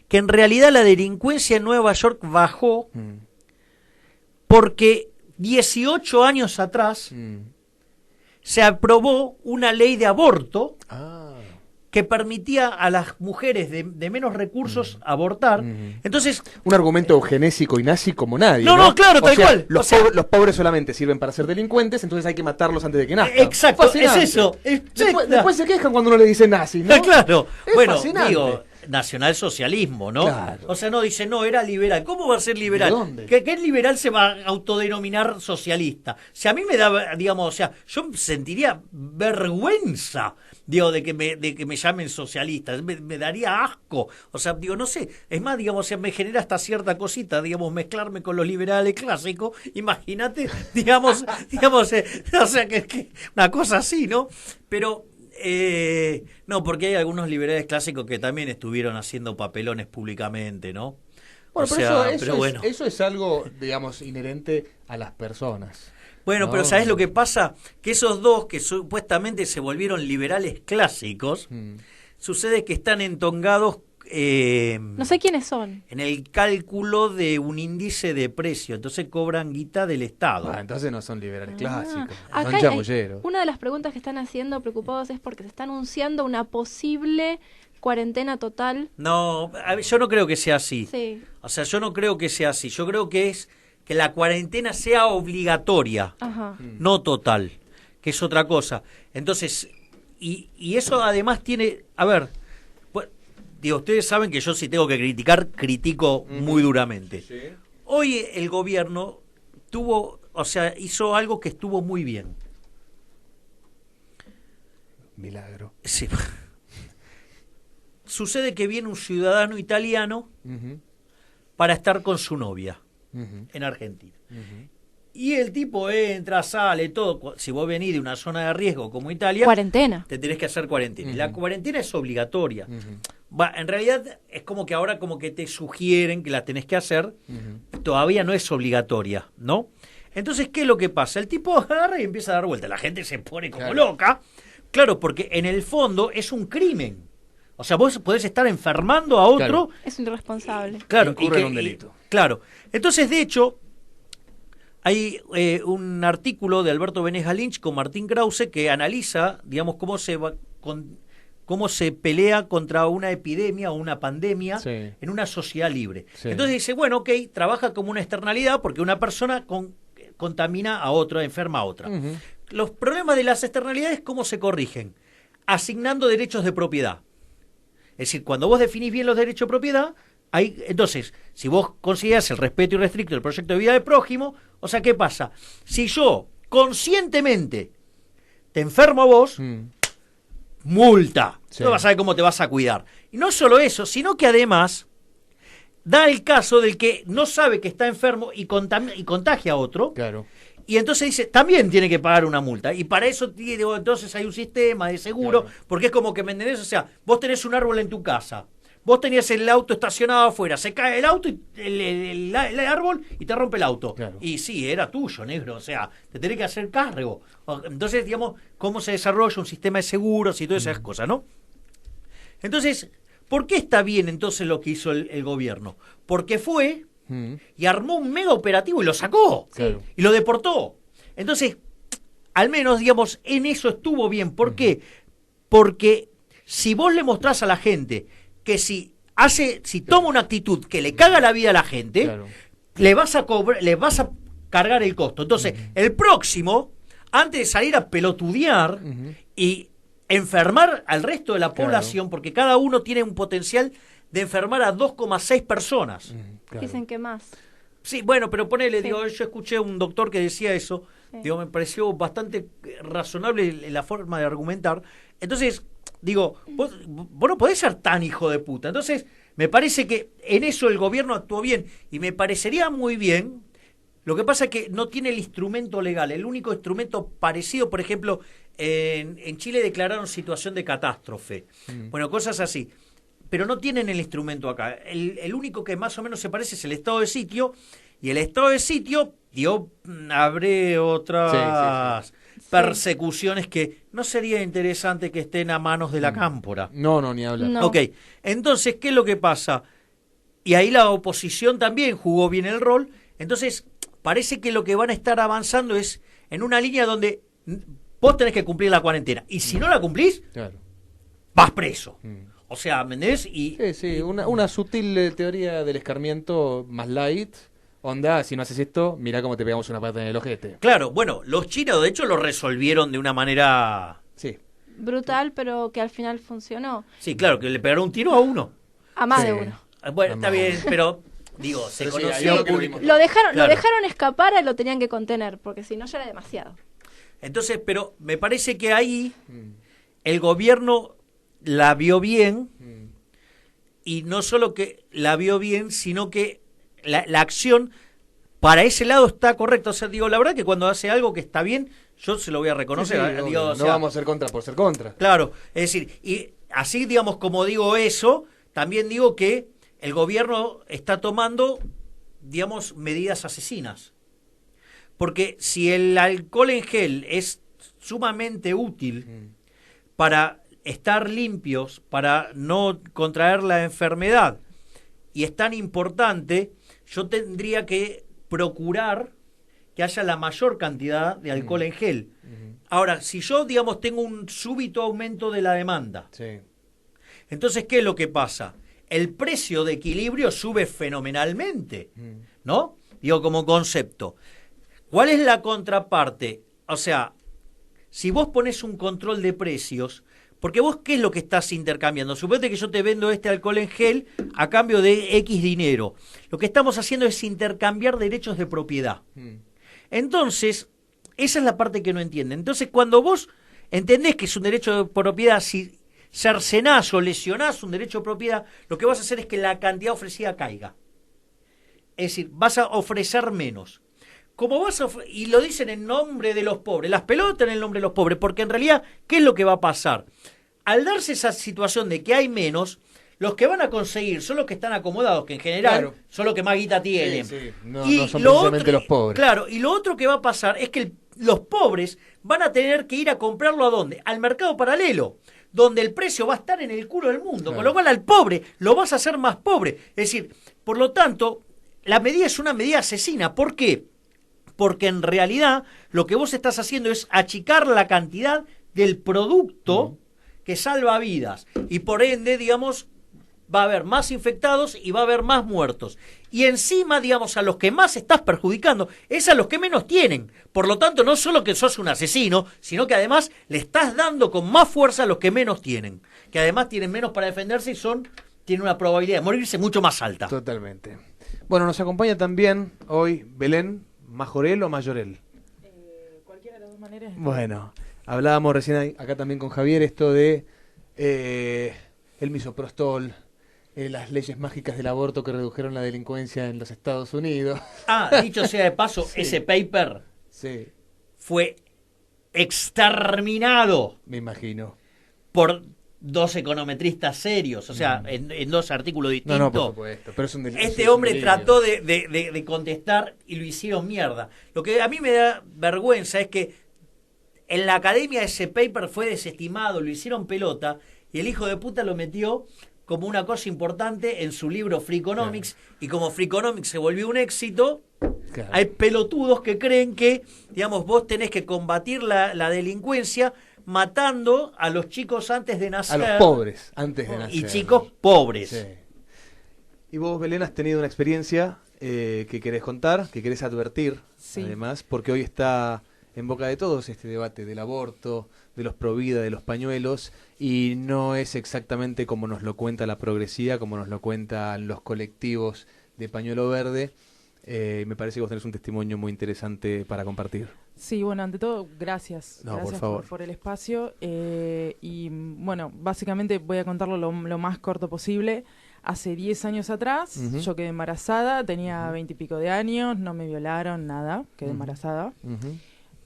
Speaker 1: que en realidad la delincuencia en Nueva York bajó porque 18 años atrás se aprobó una ley de aborto que permitía a las mujeres de menos recursos abortar. Entonces,
Speaker 2: un argumento eugenésico y nazi como nadie.
Speaker 1: No, claro, tal cual.
Speaker 2: Los pobres solamente sirven para ser delincuentes, entonces hay que matarlos antes de que nazcan.
Speaker 1: Exacto,
Speaker 2: Fascinante.
Speaker 1: es eso.
Speaker 2: Después se quejan cuando uno le dice nazi, ¿no?
Speaker 1: Claro.
Speaker 2: Es
Speaker 1: bueno,
Speaker 2: fascinante.
Speaker 1: nacionalsocialismo, ¿no?
Speaker 2: Claro.
Speaker 1: O sea, no, dice, no, era liberal. ¿Cómo va a ser liberal?
Speaker 2: ¿De dónde?
Speaker 1: ¿Qué liberal se va a autodenominar socialista? Si a mí me da, digamos, o sea, yo sentiría vergüenza, digo, de que me llamen socialista, me daría asco. O sea, digo, no sé, es más, digamos, o sea, me genera hasta cierta cosita, digamos, mezclarme con los liberales clásicos, imagínate, digamos, o sea, que una cosa así, ¿no? Pero no, porque hay algunos liberales clásicos que también estuvieron haciendo papelones públicamente, ¿no?
Speaker 2: Bueno,
Speaker 1: O
Speaker 2: pero
Speaker 1: sea,
Speaker 2: eso,
Speaker 1: pero bueno.
Speaker 2: eso es algo, digamos, inherente a las personas.
Speaker 1: Bueno,
Speaker 2: No.
Speaker 1: pero ¿sabés lo que pasa? Que esos dos que supuestamente se volvieron liberales clásicos, sucede que están entongados
Speaker 3: No sé quiénes son.
Speaker 1: en el cálculo de un índice de precio, entonces cobran guita del Estado.
Speaker 2: Entonces no son liberales clásicos,
Speaker 3: Acá
Speaker 2: son chamulleros.
Speaker 3: una de las preguntas que están haciendo preocupados es porque se está anunciando una posible cuarentena total.
Speaker 1: No, a ver, yo no creo que sea así.
Speaker 3: Sí.
Speaker 1: O sea, yo no creo que sea así. Yo creo que es que la cuarentena sea obligatoria,
Speaker 3: Ajá.
Speaker 1: no total, que es otra cosa. Entonces, y eso además tiene, a ver, pues, digo, ustedes saben que yo si tengo que criticar, critico muy duramente.
Speaker 2: Sí.
Speaker 1: Hoy el gobierno hizo algo que estuvo muy bien.
Speaker 2: Milagro.
Speaker 1: Sí. Sucede que viene un ciudadano italiano para estar con su novia en Argentina. Y el tipo entra, sale, todo. Si vos venís de una zona de riesgo como Italia,
Speaker 3: Cuarentena.
Speaker 1: te tenés que hacer cuarentena. Y la cuarentena es obligatoria. En realidad es como que ahora como que te sugieren que la tenés que hacer. Todavía no es obligatoria, ¿no? Entonces, ¿qué es lo que pasa? El tipo agarra y empieza a dar vuelta. La gente se pone como loca. Claro, porque en el fondo es un crimen. O sea, vos podés estar enfermando a otro.
Speaker 2: Claro.
Speaker 3: Es un irresponsable.
Speaker 1: Claro,
Speaker 2: Incurre en un delito.
Speaker 1: Claro. Entonces, de hecho, hay un artículo de Alberto Benesga Lynch con Martín Krause que analiza, digamos, cómo se pelea contra una epidemia o una pandemia en una sociedad libre.
Speaker 2: Sí.
Speaker 1: Entonces dice, bueno, ok, trabaja como una externalidad porque una persona contamina a otra, enferma a otra. Los problemas de las externalidades, ¿cómo se corrigen? Asignando derechos de propiedad. Es decir, cuando vos definís bien los derechos de propiedad, entonces, si vos considerás el respeto irrestricto del proyecto de vida del prójimo, o sea, ¿qué pasa? Si yo conscientemente te enfermo a vos, multa.
Speaker 2: Sí.
Speaker 1: No vas a ver cómo te vas a cuidar. Y no solo eso, sino que además da el caso del que no sabe que está enfermo y contagia a otro.
Speaker 2: Claro.
Speaker 1: Y entonces dice, también tiene que pagar una multa. Y para eso entonces hay un sistema de seguro, porque es como que, ¿me entendés? O sea, vos tenés un árbol en tu casa, vos tenías el auto estacionado afuera, se cae el auto, y el árbol y te rompe el auto.
Speaker 2: Claro.
Speaker 1: Y sí, era tuyo, negro, o sea, te tenés que hacer cargo. Entonces, digamos, cómo se desarrolla un sistema de seguros y todas esas cosas, ¿no? Entonces, ¿por qué está bien entonces lo que hizo el gobierno? Porque fue y armó un mega operativo y lo sacó.
Speaker 2: Claro.
Speaker 1: Y lo deportó. Entonces, al menos, digamos, en eso estuvo bien. ¿Por qué? Porque si vos le mostrás a la gente que si toma una actitud que le caga la vida a la gente, le vas a cargar el costo. Entonces, el próximo, antes de salir a pelotudear y enfermar al resto de la población, porque cada uno tiene un potencial de enfermar a 2,6 personas.
Speaker 3: Dicen que más.
Speaker 1: Sí, bueno, pero ponele, digo, yo escuché a un doctor que decía eso, digo, me pareció bastante razonable la forma de argumentar. Entonces, digo, vos no podés ser tan hijo de puta. Entonces, me parece que en eso el gobierno actuó bien y me parecería muy bien. Lo que pasa es que no tiene el instrumento legal. El único instrumento parecido, por ejemplo, en Chile declararon situación de catástrofe. Bueno, cosas así. Pero no tienen el instrumento acá. El único que más o menos se parece es el estado de sitio. Y el estado de sitio, abre otras persecuciones que no sería interesante que estén a manos de la cámpora.
Speaker 2: No, ni hablar.
Speaker 3: No.
Speaker 1: Ok, entonces, ¿qué es lo que pasa? Y ahí la oposición también jugó bien el rol. Entonces, parece que lo que van a estar avanzando es en una línea donde vos tenés que cumplir la cuarentena. Y si no la cumplís, vas preso. O sea, ¿me entendés?
Speaker 2: Sí, una sutil teoría del escarmiento más light. Onda, si no haces esto, mirá cómo te pegamos una pata en el ojete.
Speaker 1: Claro, bueno, los chinos de hecho lo resolvieron de una manera...
Speaker 2: Sí.
Speaker 3: Brutal, pero que al final funcionó.
Speaker 1: Sí, claro, que le pegaron un tiro a uno.
Speaker 3: A más
Speaker 2: Sí.
Speaker 3: de uno.
Speaker 1: Bueno, está bien, pero digo, se
Speaker 2: Pero sí,
Speaker 1: conocía
Speaker 2: ahí
Speaker 1: lo público.
Speaker 3: Lo dejaron
Speaker 1: Claro.
Speaker 3: escapar y lo tenían que contener, porque si no ya era demasiado.
Speaker 1: Entonces, pero me parece que ahí el gobierno la vio bien, y no solo que la vio bien, sino que la acción para ese lado está correcta. O sea, digo, la verdad que cuando hace algo que está bien, yo se lo voy a reconocer.
Speaker 2: Sí, sí,
Speaker 1: Digo,
Speaker 2: obvio.
Speaker 1: o sea,
Speaker 2: No vamos a ser contra por ser contra.
Speaker 1: claro, es decir, y así, digamos, como digo eso, también digo que el gobierno está tomando, digamos, medidas asesinas. Porque si el alcohol en gel es sumamente útil para estar limpios, para no contraer la enfermedad, y es tan importante, yo tendría que procurar que haya la mayor cantidad de alcohol en gel. Ahora, si yo, digamos, tengo un súbito aumento de la demanda,
Speaker 2: Sí.
Speaker 1: entonces, ¿qué es lo que pasa? El precio de equilibrio sube fenomenalmente, ¿no? Digo, como concepto. ¿Cuál es la contraparte? O sea, si vos pones un control de precios, porque vos, ¿qué es lo que estás intercambiando? Suponete que yo te vendo este alcohol en gel a cambio de X dinero. Lo que estamos haciendo es intercambiar derechos de propiedad. Entonces, esa es la parte que no entienden. Entonces, cuando vos entendés que es un derecho de propiedad, si cercenás o lesionás un derecho de propiedad, lo que vas a hacer es que la cantidad ofrecida caiga. Es decir, vas a ofrecer menos. Como vas a y lo dicen en nombre de los pobres, las pelotas en el nombre de los pobres, porque en realidad, ¿qué es lo que va a pasar? Al darse esa situación de que hay menos, los que van a conseguir son los que están acomodados, que en general
Speaker 2: Claro.
Speaker 1: son los que más guita tienen.
Speaker 2: Sí, sí. No,
Speaker 1: Y
Speaker 2: no son
Speaker 1: lo
Speaker 2: precisamente los pobres.
Speaker 1: Claro, y lo otro que va a pasar es que los pobres van a tener que ir a comprarlo ¿a dónde? Al mercado paralelo, donde el precio va a estar en el culo del mundo,
Speaker 2: Claro.
Speaker 1: con lo cual al pobre lo vas a hacer más pobre. Es decir, por lo tanto, la medida es una medida asesina. ¿Por qué? Porque en realidad lo que vos estás haciendo es achicar la cantidad del producto que salva vidas. Y por ende, digamos, va a haber más infectados y va a haber más muertos. Y encima, digamos, a los que más estás perjudicando es a los que menos tienen. Por lo tanto, no solo que sos un asesino, sino que además le estás dando con más fuerza a los que menos tienen. Que además tienen menos para defenderse y tienen una probabilidad de morirse mucho más alta.
Speaker 2: Totalmente. Bueno, nos acompaña también hoy Belén Majorel o Mayorel.
Speaker 4: Cualquiera de las dos maneras.
Speaker 2: Bueno, hablábamos recién acá también con Javier esto de el misoprostol, las leyes mágicas del aborto que redujeron la delincuencia en los Estados Unidos.
Speaker 1: Dicho sea de paso,
Speaker 2: Sí.
Speaker 1: ese paper
Speaker 2: Sí,
Speaker 1: fue exterminado
Speaker 2: me imagino.
Speaker 1: por dos econometristas serios, o sea, en dos artículos distintos.
Speaker 2: No, por supuesto. Pero es un
Speaker 1: Este hombre trató de contestar y lo hicieron mierda. Lo que a mí me da vergüenza es que en la academia ese paper fue desestimado, lo hicieron pelota y el hijo de puta lo metió como una cosa importante en su libro Freakonomics, y como Freakonomics se volvió un éxito,
Speaker 2: Claro.
Speaker 1: hay pelotudos que creen que, digamos, vos tenés que combatir la delincuencia matando a los chicos antes de
Speaker 2: A
Speaker 1: nacer.
Speaker 2: los pobres, antes de nacer.
Speaker 1: Y chicos pobres.
Speaker 2: Sí. Y vos, Belén, has tenido una experiencia que querés contar, que querés advertir,
Speaker 4: Sí.
Speaker 2: además, porque hoy está en boca de todos este debate del aborto, de los provida, de los pañuelos, y no es exactamente como nos lo cuenta la progresía, como nos lo cuentan los colectivos de pañuelo verde. Me parece que vos tenés un testimonio muy interesante para compartir.
Speaker 4: Sí, bueno, ante todo, gracias.
Speaker 2: No, por
Speaker 4: Gracias
Speaker 2: favor.
Speaker 4: por el espacio. Y bueno, básicamente voy a contarlo lo más corto posible. Hace 10 años atrás,
Speaker 2: Ujú.
Speaker 4: yo quedé embarazada, tenía 20 y pico de años, no me violaron, nada, quedé
Speaker 2: Ujú.
Speaker 4: embarazada
Speaker 2: Ujú,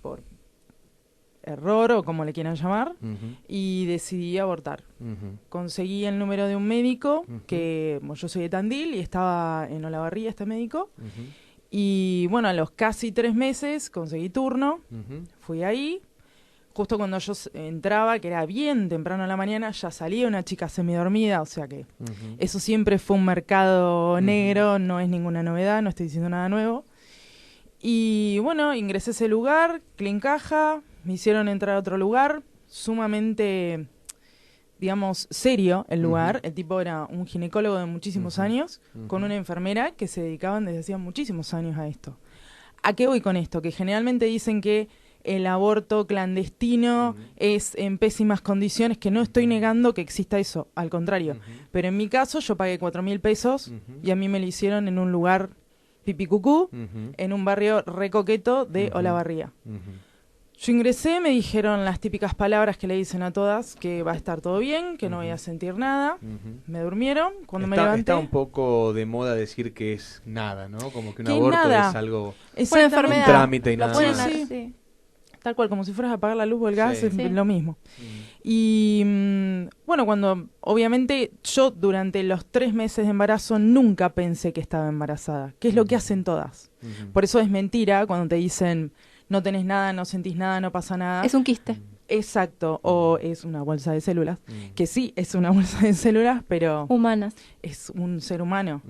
Speaker 4: por error o como le quieran llamar,
Speaker 2: ujú,
Speaker 4: y decidí abortar.
Speaker 2: ujú.
Speaker 4: Conseguí el número de un médico,
Speaker 2: Ujú.
Speaker 4: que bueno, yo soy de Tandil y estaba en Olavarría este médico.
Speaker 2: Ujú,
Speaker 4: Y bueno, a los casi 3 meses conseguí turno,
Speaker 2: ujú.
Speaker 4: fui ahí. Justo cuando yo entraba, que era bien temprano en la mañana, ya salía una chica semidormida, o sea que
Speaker 2: Ujú.
Speaker 4: eso siempre fue un mercado
Speaker 2: Ujú.
Speaker 4: negro, no es ninguna novedad, no estoy diciendo nada nuevo. Y bueno, ingresé a ese lugar, clean caja, me hicieron entrar a otro lugar, sumamente, digamos, serio el lugar.
Speaker 2: Ujú.
Speaker 4: El tipo era un ginecólogo de muchísimos
Speaker 2: Ujú.
Speaker 4: años, con
Speaker 2: Ujú.
Speaker 4: una enfermera que se dedicaban desde hacía muchísimos años a esto. ¿A qué voy con esto? Que generalmente dicen que el aborto clandestino es en pésimas condiciones, que no estoy negando que exista eso, al contrario. Pero en mi caso yo pagué 4.000 pesos y a mí me lo hicieron en un lugar pipicucú, en un barrio recoqueto de Olavarría. Yo ingresé, me dijeron las típicas palabras que le dicen a todas, que va a estar todo bien, que no voy a sentir nada. Me durmieron, cuando me levanté...
Speaker 2: Está un poco de moda decir que es nada, ¿no? Como que un aborto es algo...
Speaker 3: Una enfermedad.
Speaker 2: Un trámite y nada más.
Speaker 3: Sí.
Speaker 4: Tal cual, como si fueras a apagar la luz o el gas, es
Speaker 3: Sí.
Speaker 4: lo mismo. Y bueno, cuando obviamente yo durante los 3 meses de embarazo nunca pensé que estaba embarazada, que es lo que hacen todas. Por eso es mentira cuando te dicen no tenés nada, no sentís nada, no pasa nada.
Speaker 3: Es un quiste.
Speaker 4: Exacto, o es una bolsa de células, que sí, es una bolsa de células, pero
Speaker 3: Humanas.
Speaker 4: es un ser humano.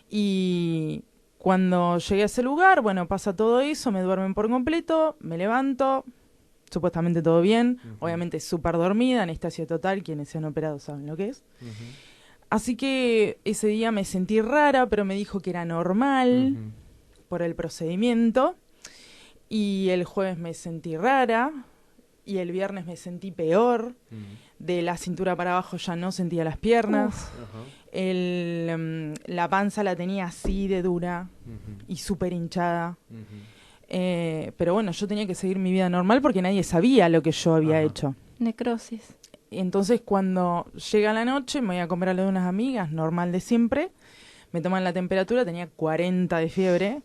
Speaker 4: Y cuando llegué a ese lugar, bueno, pasa todo eso, me duermen por completo, me levanto, supuestamente todo bien, obviamente súper dormida, anestesia total, quienes se han operado saben lo que es. Así que ese día me sentí rara, pero me dijo que era normal por el procedimiento, y el jueves me sentí rara, y el viernes me sentí peor, de la cintura para abajo ya no sentía las piernas, la panza la tenía así de dura y súper hinchada. Pero bueno, yo tenía que seguir mi vida normal porque nadie sabía lo que yo había hecho.
Speaker 3: Necrosis.
Speaker 4: Entonces cuando llega la noche, me voy a comer a lo de unas amigas, normal de siempre, me toman la temperatura, tenía 40 de fiebre,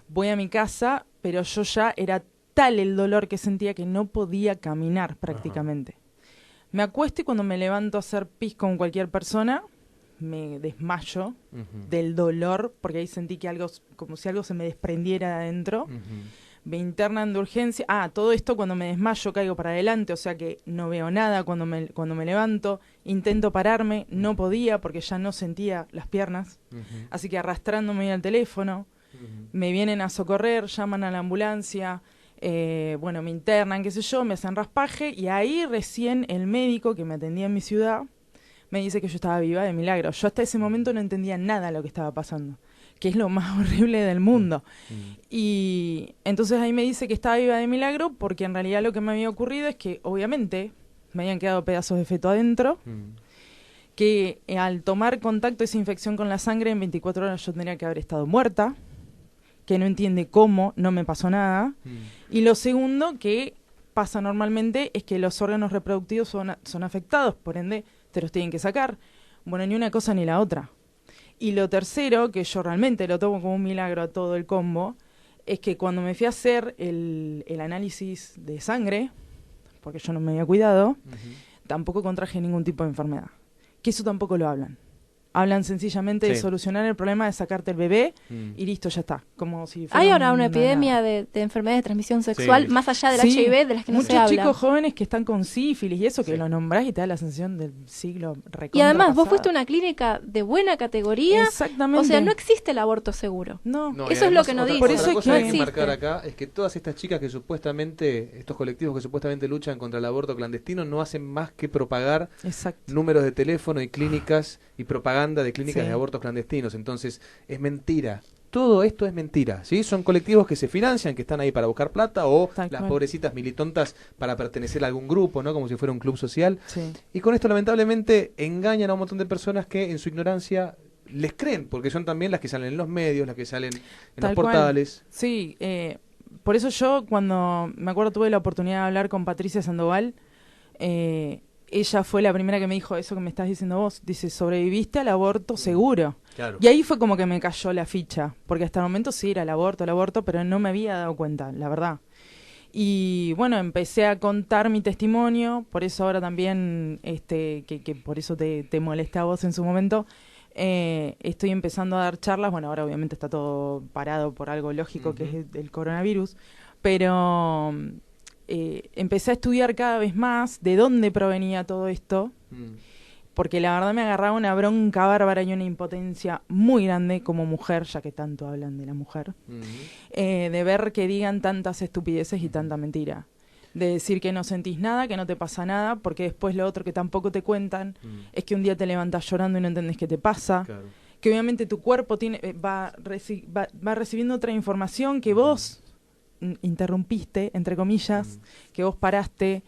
Speaker 4: voy a mi casa, pero yo ya era tal el dolor que sentía que no podía caminar prácticamente. Me acuesto y cuando me levanto a hacer pis con cualquier persona, me desmayo del dolor, porque ahí sentí que algo, como si algo se me desprendiera de adentro. Me internan de urgencia. Todo esto cuando me desmayo caigo para adelante, o sea que no veo nada cuando me levanto. Intento pararme, no podía porque ya no sentía las piernas. Así que arrastrándome al teléfono, me vienen a socorrer, llaman a la ambulancia, bueno, me internan, qué sé yo, me hacen raspaje y ahí recién el médico que me atendía en mi ciudad me dice que yo estaba viva de milagro. Yo hasta ese momento no entendía nada de lo que estaba pasando, que es lo más horrible del mundo. Y entonces ahí me dice que estaba viva de milagro porque en realidad lo que me había ocurrido es que obviamente me habían quedado pedazos de feto adentro, que al tomar contacto esa infección con la sangre en 24 horas yo tendría que haber estado muerta, que no entiende cómo, no me pasó nada. Y lo segundo que pasa normalmente es que los órganos reproductivos son afectados, por ende te los tienen que sacar. Bueno, ni una cosa ni la otra. Y lo tercero, que yo realmente lo tomo como un milagro a todo el combo, es que cuando me fui a hacer el análisis de sangre, porque yo no me había cuidado, tampoco contraje ningún tipo de enfermedad. Que eso tampoco lo hablan. Hablan sencillamente de solucionar el problema de sacarte el bebé y listo, ya está. Como si fuera
Speaker 3: Hay ahora una epidemia de enfermedades de transmisión sexual, más allá del HIV, de las que no se habla.
Speaker 4: Muchos chicos jóvenes que están con sífilis y eso, que lo nombrás y te da la sensación del siglo recontra
Speaker 3: Y además, vos
Speaker 4: pasado.
Speaker 3: fuiste a una clínica de buena categoría.
Speaker 4: Exactamente.
Speaker 3: O sea, no existe el aborto seguro.
Speaker 4: No.
Speaker 3: Eso es lo que no dice.
Speaker 2: Por eso
Speaker 4: es
Speaker 2: cosa
Speaker 4: que
Speaker 2: que
Speaker 4: no
Speaker 2: hay que marcar
Speaker 3: existe.
Speaker 2: acá es que todas estas chicas que supuestamente, estos colectivos que supuestamente luchan contra el aborto clandestino, no hacen más que propagar números de teléfono y clínicas y propaganda de clínicas de abortos clandestinos. Entonces, es mentira. Todo esto es mentira, ¿sí? Son colectivos que se financian, que están ahí para buscar plata, o las pobrecitas militontas para pertenecer a algún grupo, ¿no? Como si fuera un club social. Y con esto, lamentablemente, engañan a un montón de personas que, en su ignorancia, les creen, porque son también las que salen en los medios, las que salen en los portales.
Speaker 4: Sí, por eso yo, cuando me acuerdo, tuve la oportunidad de hablar con Patricia Sandoval, ella fue la primera que me dijo eso que me estás diciendo vos. Dice, sobreviviste al aborto seguro.
Speaker 2: Claro.
Speaker 4: Y ahí fue como que me cayó la ficha. Porque hasta el momento sí era el aborto, pero no me había dado cuenta, la verdad. Y bueno, empecé a contar mi testimonio. Por eso ahora también, que por eso te molesté a vos en su momento, estoy empezando a dar charlas. Bueno, ahora obviamente está todo parado por algo lógico, que es el coronavirus. Pero... empecé a estudiar cada vez más de dónde provenía todo esto, porque la verdad me agarraba una bronca bárbara y una impotencia muy grande como mujer, ya que tanto hablan de la mujer, de ver que digan tantas estupideces y tanta mentira, de decir que no sentís nada, que no te pasa nada, porque después lo otro que tampoco te cuentan es que un día te levantás llorando y no entendés qué te pasa, que obviamente tu cuerpo va recibiendo otra información que vos interrumpiste, entre comillas, que vos paraste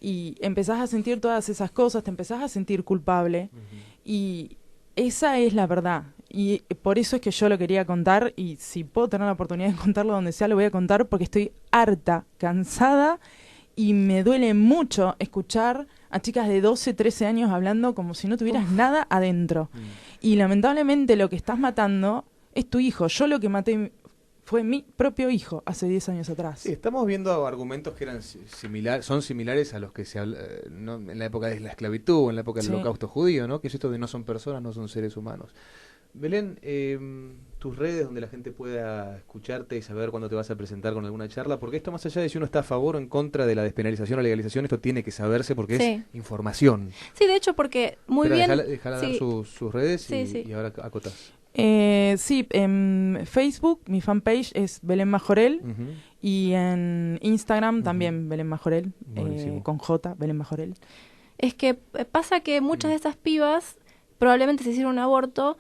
Speaker 4: y empezás a sentir todas esas cosas, te empezás a sentir culpable y esa es la verdad. Y por eso es que yo lo quería contar y si puedo tener la oportunidad de contarlo donde sea, lo voy a contar porque estoy harta, cansada y me duele mucho escuchar a chicas de 12, 13 años hablando como si no tuvieras nada adentro. Y lamentablemente lo que estás matando es tu hijo. Yo lo que maté fue mi propio hijo hace 10 años atrás.
Speaker 2: Sí, estamos viendo argumentos que eran son similares a los que se habla ¿no? En la época de la esclavitud, en la época del Holocausto judío, ¿no? Que es esto de no son personas, no son seres humanos. Belén, tus redes donde la gente pueda escucharte y saber cuándo te vas a presentar con alguna charla, porque esto más allá de si uno está a favor o en contra de la despenalización o legalización, esto tiene que saberse porque es información.
Speaker 3: Sí, de hecho, porque
Speaker 2: Dejala dar sus redes y ahora acotás.
Speaker 4: Sí, en Facebook mi fanpage es Belén Majorel y en Instagram también Belén Majorel, con J, Belén Majorel.
Speaker 3: Es que pasa que muchas de estas pibas probablemente se hicieron un aborto,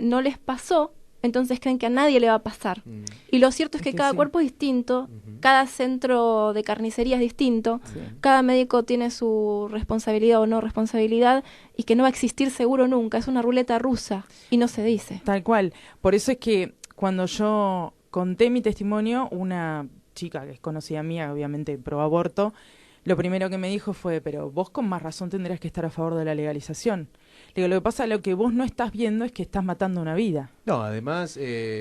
Speaker 3: no les pasó, entonces creen que a nadie le va a pasar. Y lo cierto es que cada cuerpo es distinto, cada centro de carnicería es distinto, cada médico tiene su responsabilidad o no responsabilidad y que no va a existir seguro nunca, es una ruleta rusa y no se dice.
Speaker 4: Tal cual, por eso es que cuando yo conté mi testimonio, una chica que es conocida mía, obviamente pro aborto, lo primero que me dijo fue, pero vos con más razón tendrías que estar a favor de la legalización. Le digo, lo que pasa, lo que vos no estás viendo es que estás matando una vida.
Speaker 2: No, además,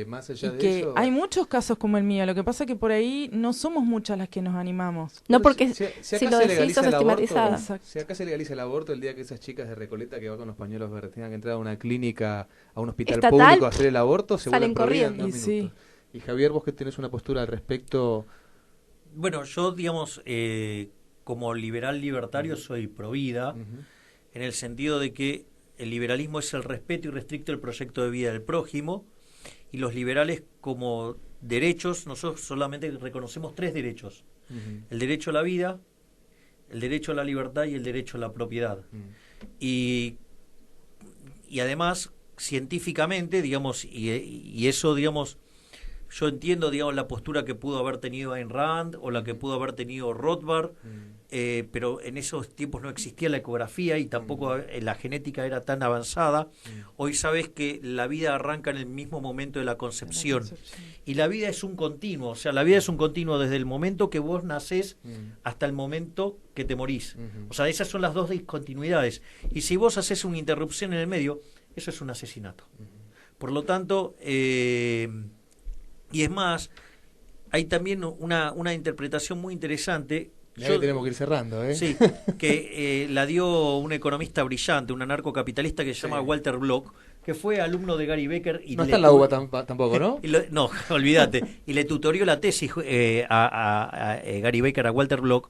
Speaker 2: más allá de
Speaker 4: que
Speaker 2: eso...
Speaker 4: hay muchos casos como el mío, lo que pasa es que por ahí no somos muchas las que nos animamos.
Speaker 3: No, porque
Speaker 2: si
Speaker 3: lo decís sos estigmatizada.
Speaker 2: Si acá se legaliza el aborto, el día que esas chicas de Recoleta que van con los pañuelos verdes tengan que entrar a una clínica, a un hospital público a hacer el aborto, se
Speaker 3: salen corriendo.
Speaker 2: Y Javier, vos que tenés una postura al respecto...
Speaker 1: Bueno, yo, digamos, como liberal libertario soy pro vida, en el sentido de que el liberalismo es el respeto irrestricto del proyecto de vida del prójimo, y los liberales como derechos, nosotros solamente reconocemos 3 derechos: el derecho a la vida, el derecho a la libertad y el derecho a la propiedad. Y además, científicamente, digamos, y eso, digamos, yo entiendo, digamos, la postura que pudo haber tenido Ayn Rand o la que pudo haber tenido Rothbard, pero en esos tiempos no existía la ecografía y tampoco la genética era tan avanzada. Hoy sabes que la vida arranca en el mismo momento de la concepción. Y la vida es un continuo, o sea, la vida es un continuo desde el momento que vos nacés hasta el momento que te morís. O sea, esas son las 2 discontinuidades. Y si vos haces una interrupción en el medio, eso es un asesinato. Por lo tanto... y es más, hay también una interpretación muy interesante.
Speaker 2: Que tenemos que ir cerrando, ¿eh?
Speaker 1: Sí, que la dio un economista brillante, un anarcocapitalista que se llama Walter Block, que fue alumno de Gary Becker. Y
Speaker 2: no está en la UBA tampoco, ¿no?
Speaker 1: No, olvídate. Y le tutorió la tesis a Gary Becker, a Walter Block,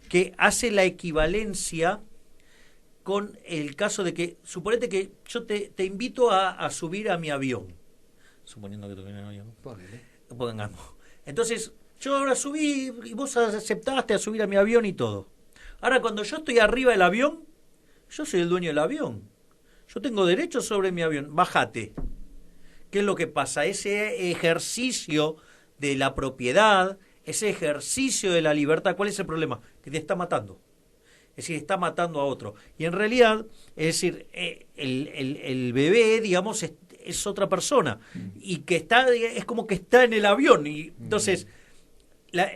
Speaker 1: que hace la equivalencia con el caso de que, suponete que yo te invito a subir a mi avión. Suponiendo que toque en el avión. Pongamos. Entonces, yo ahora subí y vos aceptaste a subir a mi avión y todo. Ahora, cuando yo estoy arriba del avión, yo soy el dueño del avión. Yo tengo derecho sobre mi avión. Bájate. ¿Qué es lo que pasa? Ese ejercicio de la propiedad, ese ejercicio de la libertad, ¿cuál es el problema? Que te está matando. Es decir, está matando a otro. Y en realidad, es decir, el bebé, digamos, es otra persona y que es como que está en el avión y entonces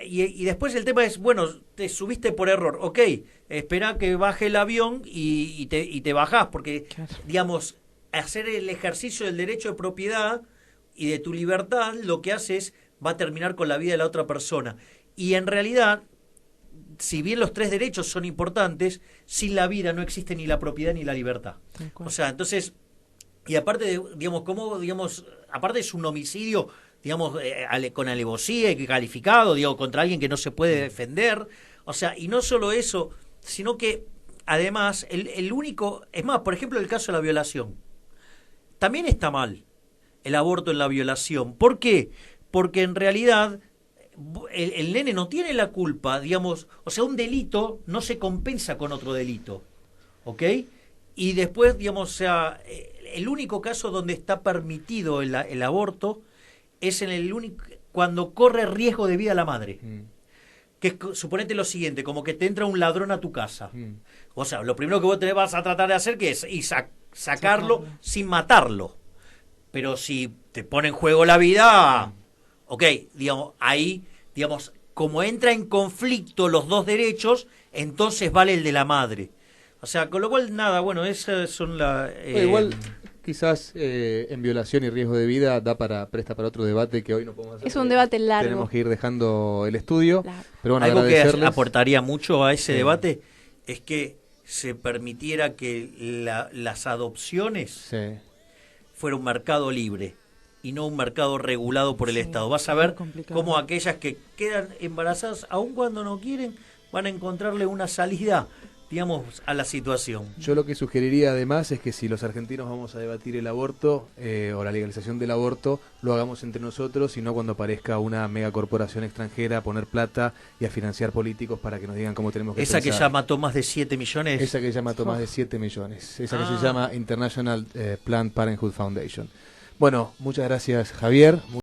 Speaker 1: y después el tema es, bueno, te subiste por error, ok, espera que baje el avión y te bajás porque digamos, hacer el ejercicio del derecho de propiedad y de tu libertad lo que hace es, va a terminar con la vida de la otra persona y en realidad, si bien los 3 derechos son importantes, sin la vida no existe ni la propiedad ni la libertad. O sea, entonces, y aparte, digamos, aparte es un homicidio, digamos, con alevosía y calificado, digo, contra alguien que no se puede defender. O sea, y no solo eso, sino que además, el único, es más, por ejemplo, el caso de la violación. También está mal el aborto en la violación. ¿Por qué? Porque en realidad el nene no tiene la culpa, digamos, o sea, un delito no se compensa con otro delito, ¿ok? Y después, digamos, o sea, el único caso donde está permitido el aborto es en el único, cuando corre riesgo de vida la madre. Que es, suponete lo siguiente, como que te entra un ladrón a tu casa. O sea, lo primero que vos te vas a tratar de hacer que es sacarlo sin matarlo. Pero si te pone en juego la vida, ok, digamos, ahí, digamos, como entra en conflicto los dos derechos, entonces vale el de la madre. O sea, con lo cual, nada, bueno, esas son las...
Speaker 2: igual, quizás en violación y riesgo de vida presta para otro debate que hoy no podemos hacer.
Speaker 3: Es un debate largo.
Speaker 2: Tenemos que ir dejando el estudio.
Speaker 3: Claro.
Speaker 2: Pero bueno,
Speaker 1: algo que
Speaker 2: agradecerles.
Speaker 1: aportaría mucho a ese debate es que se permitiera que las adopciones fuera un mercado libre y no un mercado regulado por el Estado. Vas a ver cómo aquellas que quedan embarazadas, aun cuando no quieren, van a encontrarle una salida, digamos, a la situación.
Speaker 2: Yo lo que sugeriría además es que si los argentinos vamos a debatir el aborto o la legalización del aborto, lo hagamos entre nosotros y no cuando aparezca una megacorporación extranjera a poner plata y a financiar políticos para que nos digan cómo tenemos que
Speaker 1: Esa
Speaker 2: pensar.
Speaker 1: que ya mató más de 7 millones.
Speaker 2: Esa que ya mató más de 7 millones. Esa que se llama International Planned Parenthood Foundation. Bueno, muchas gracias, Javier.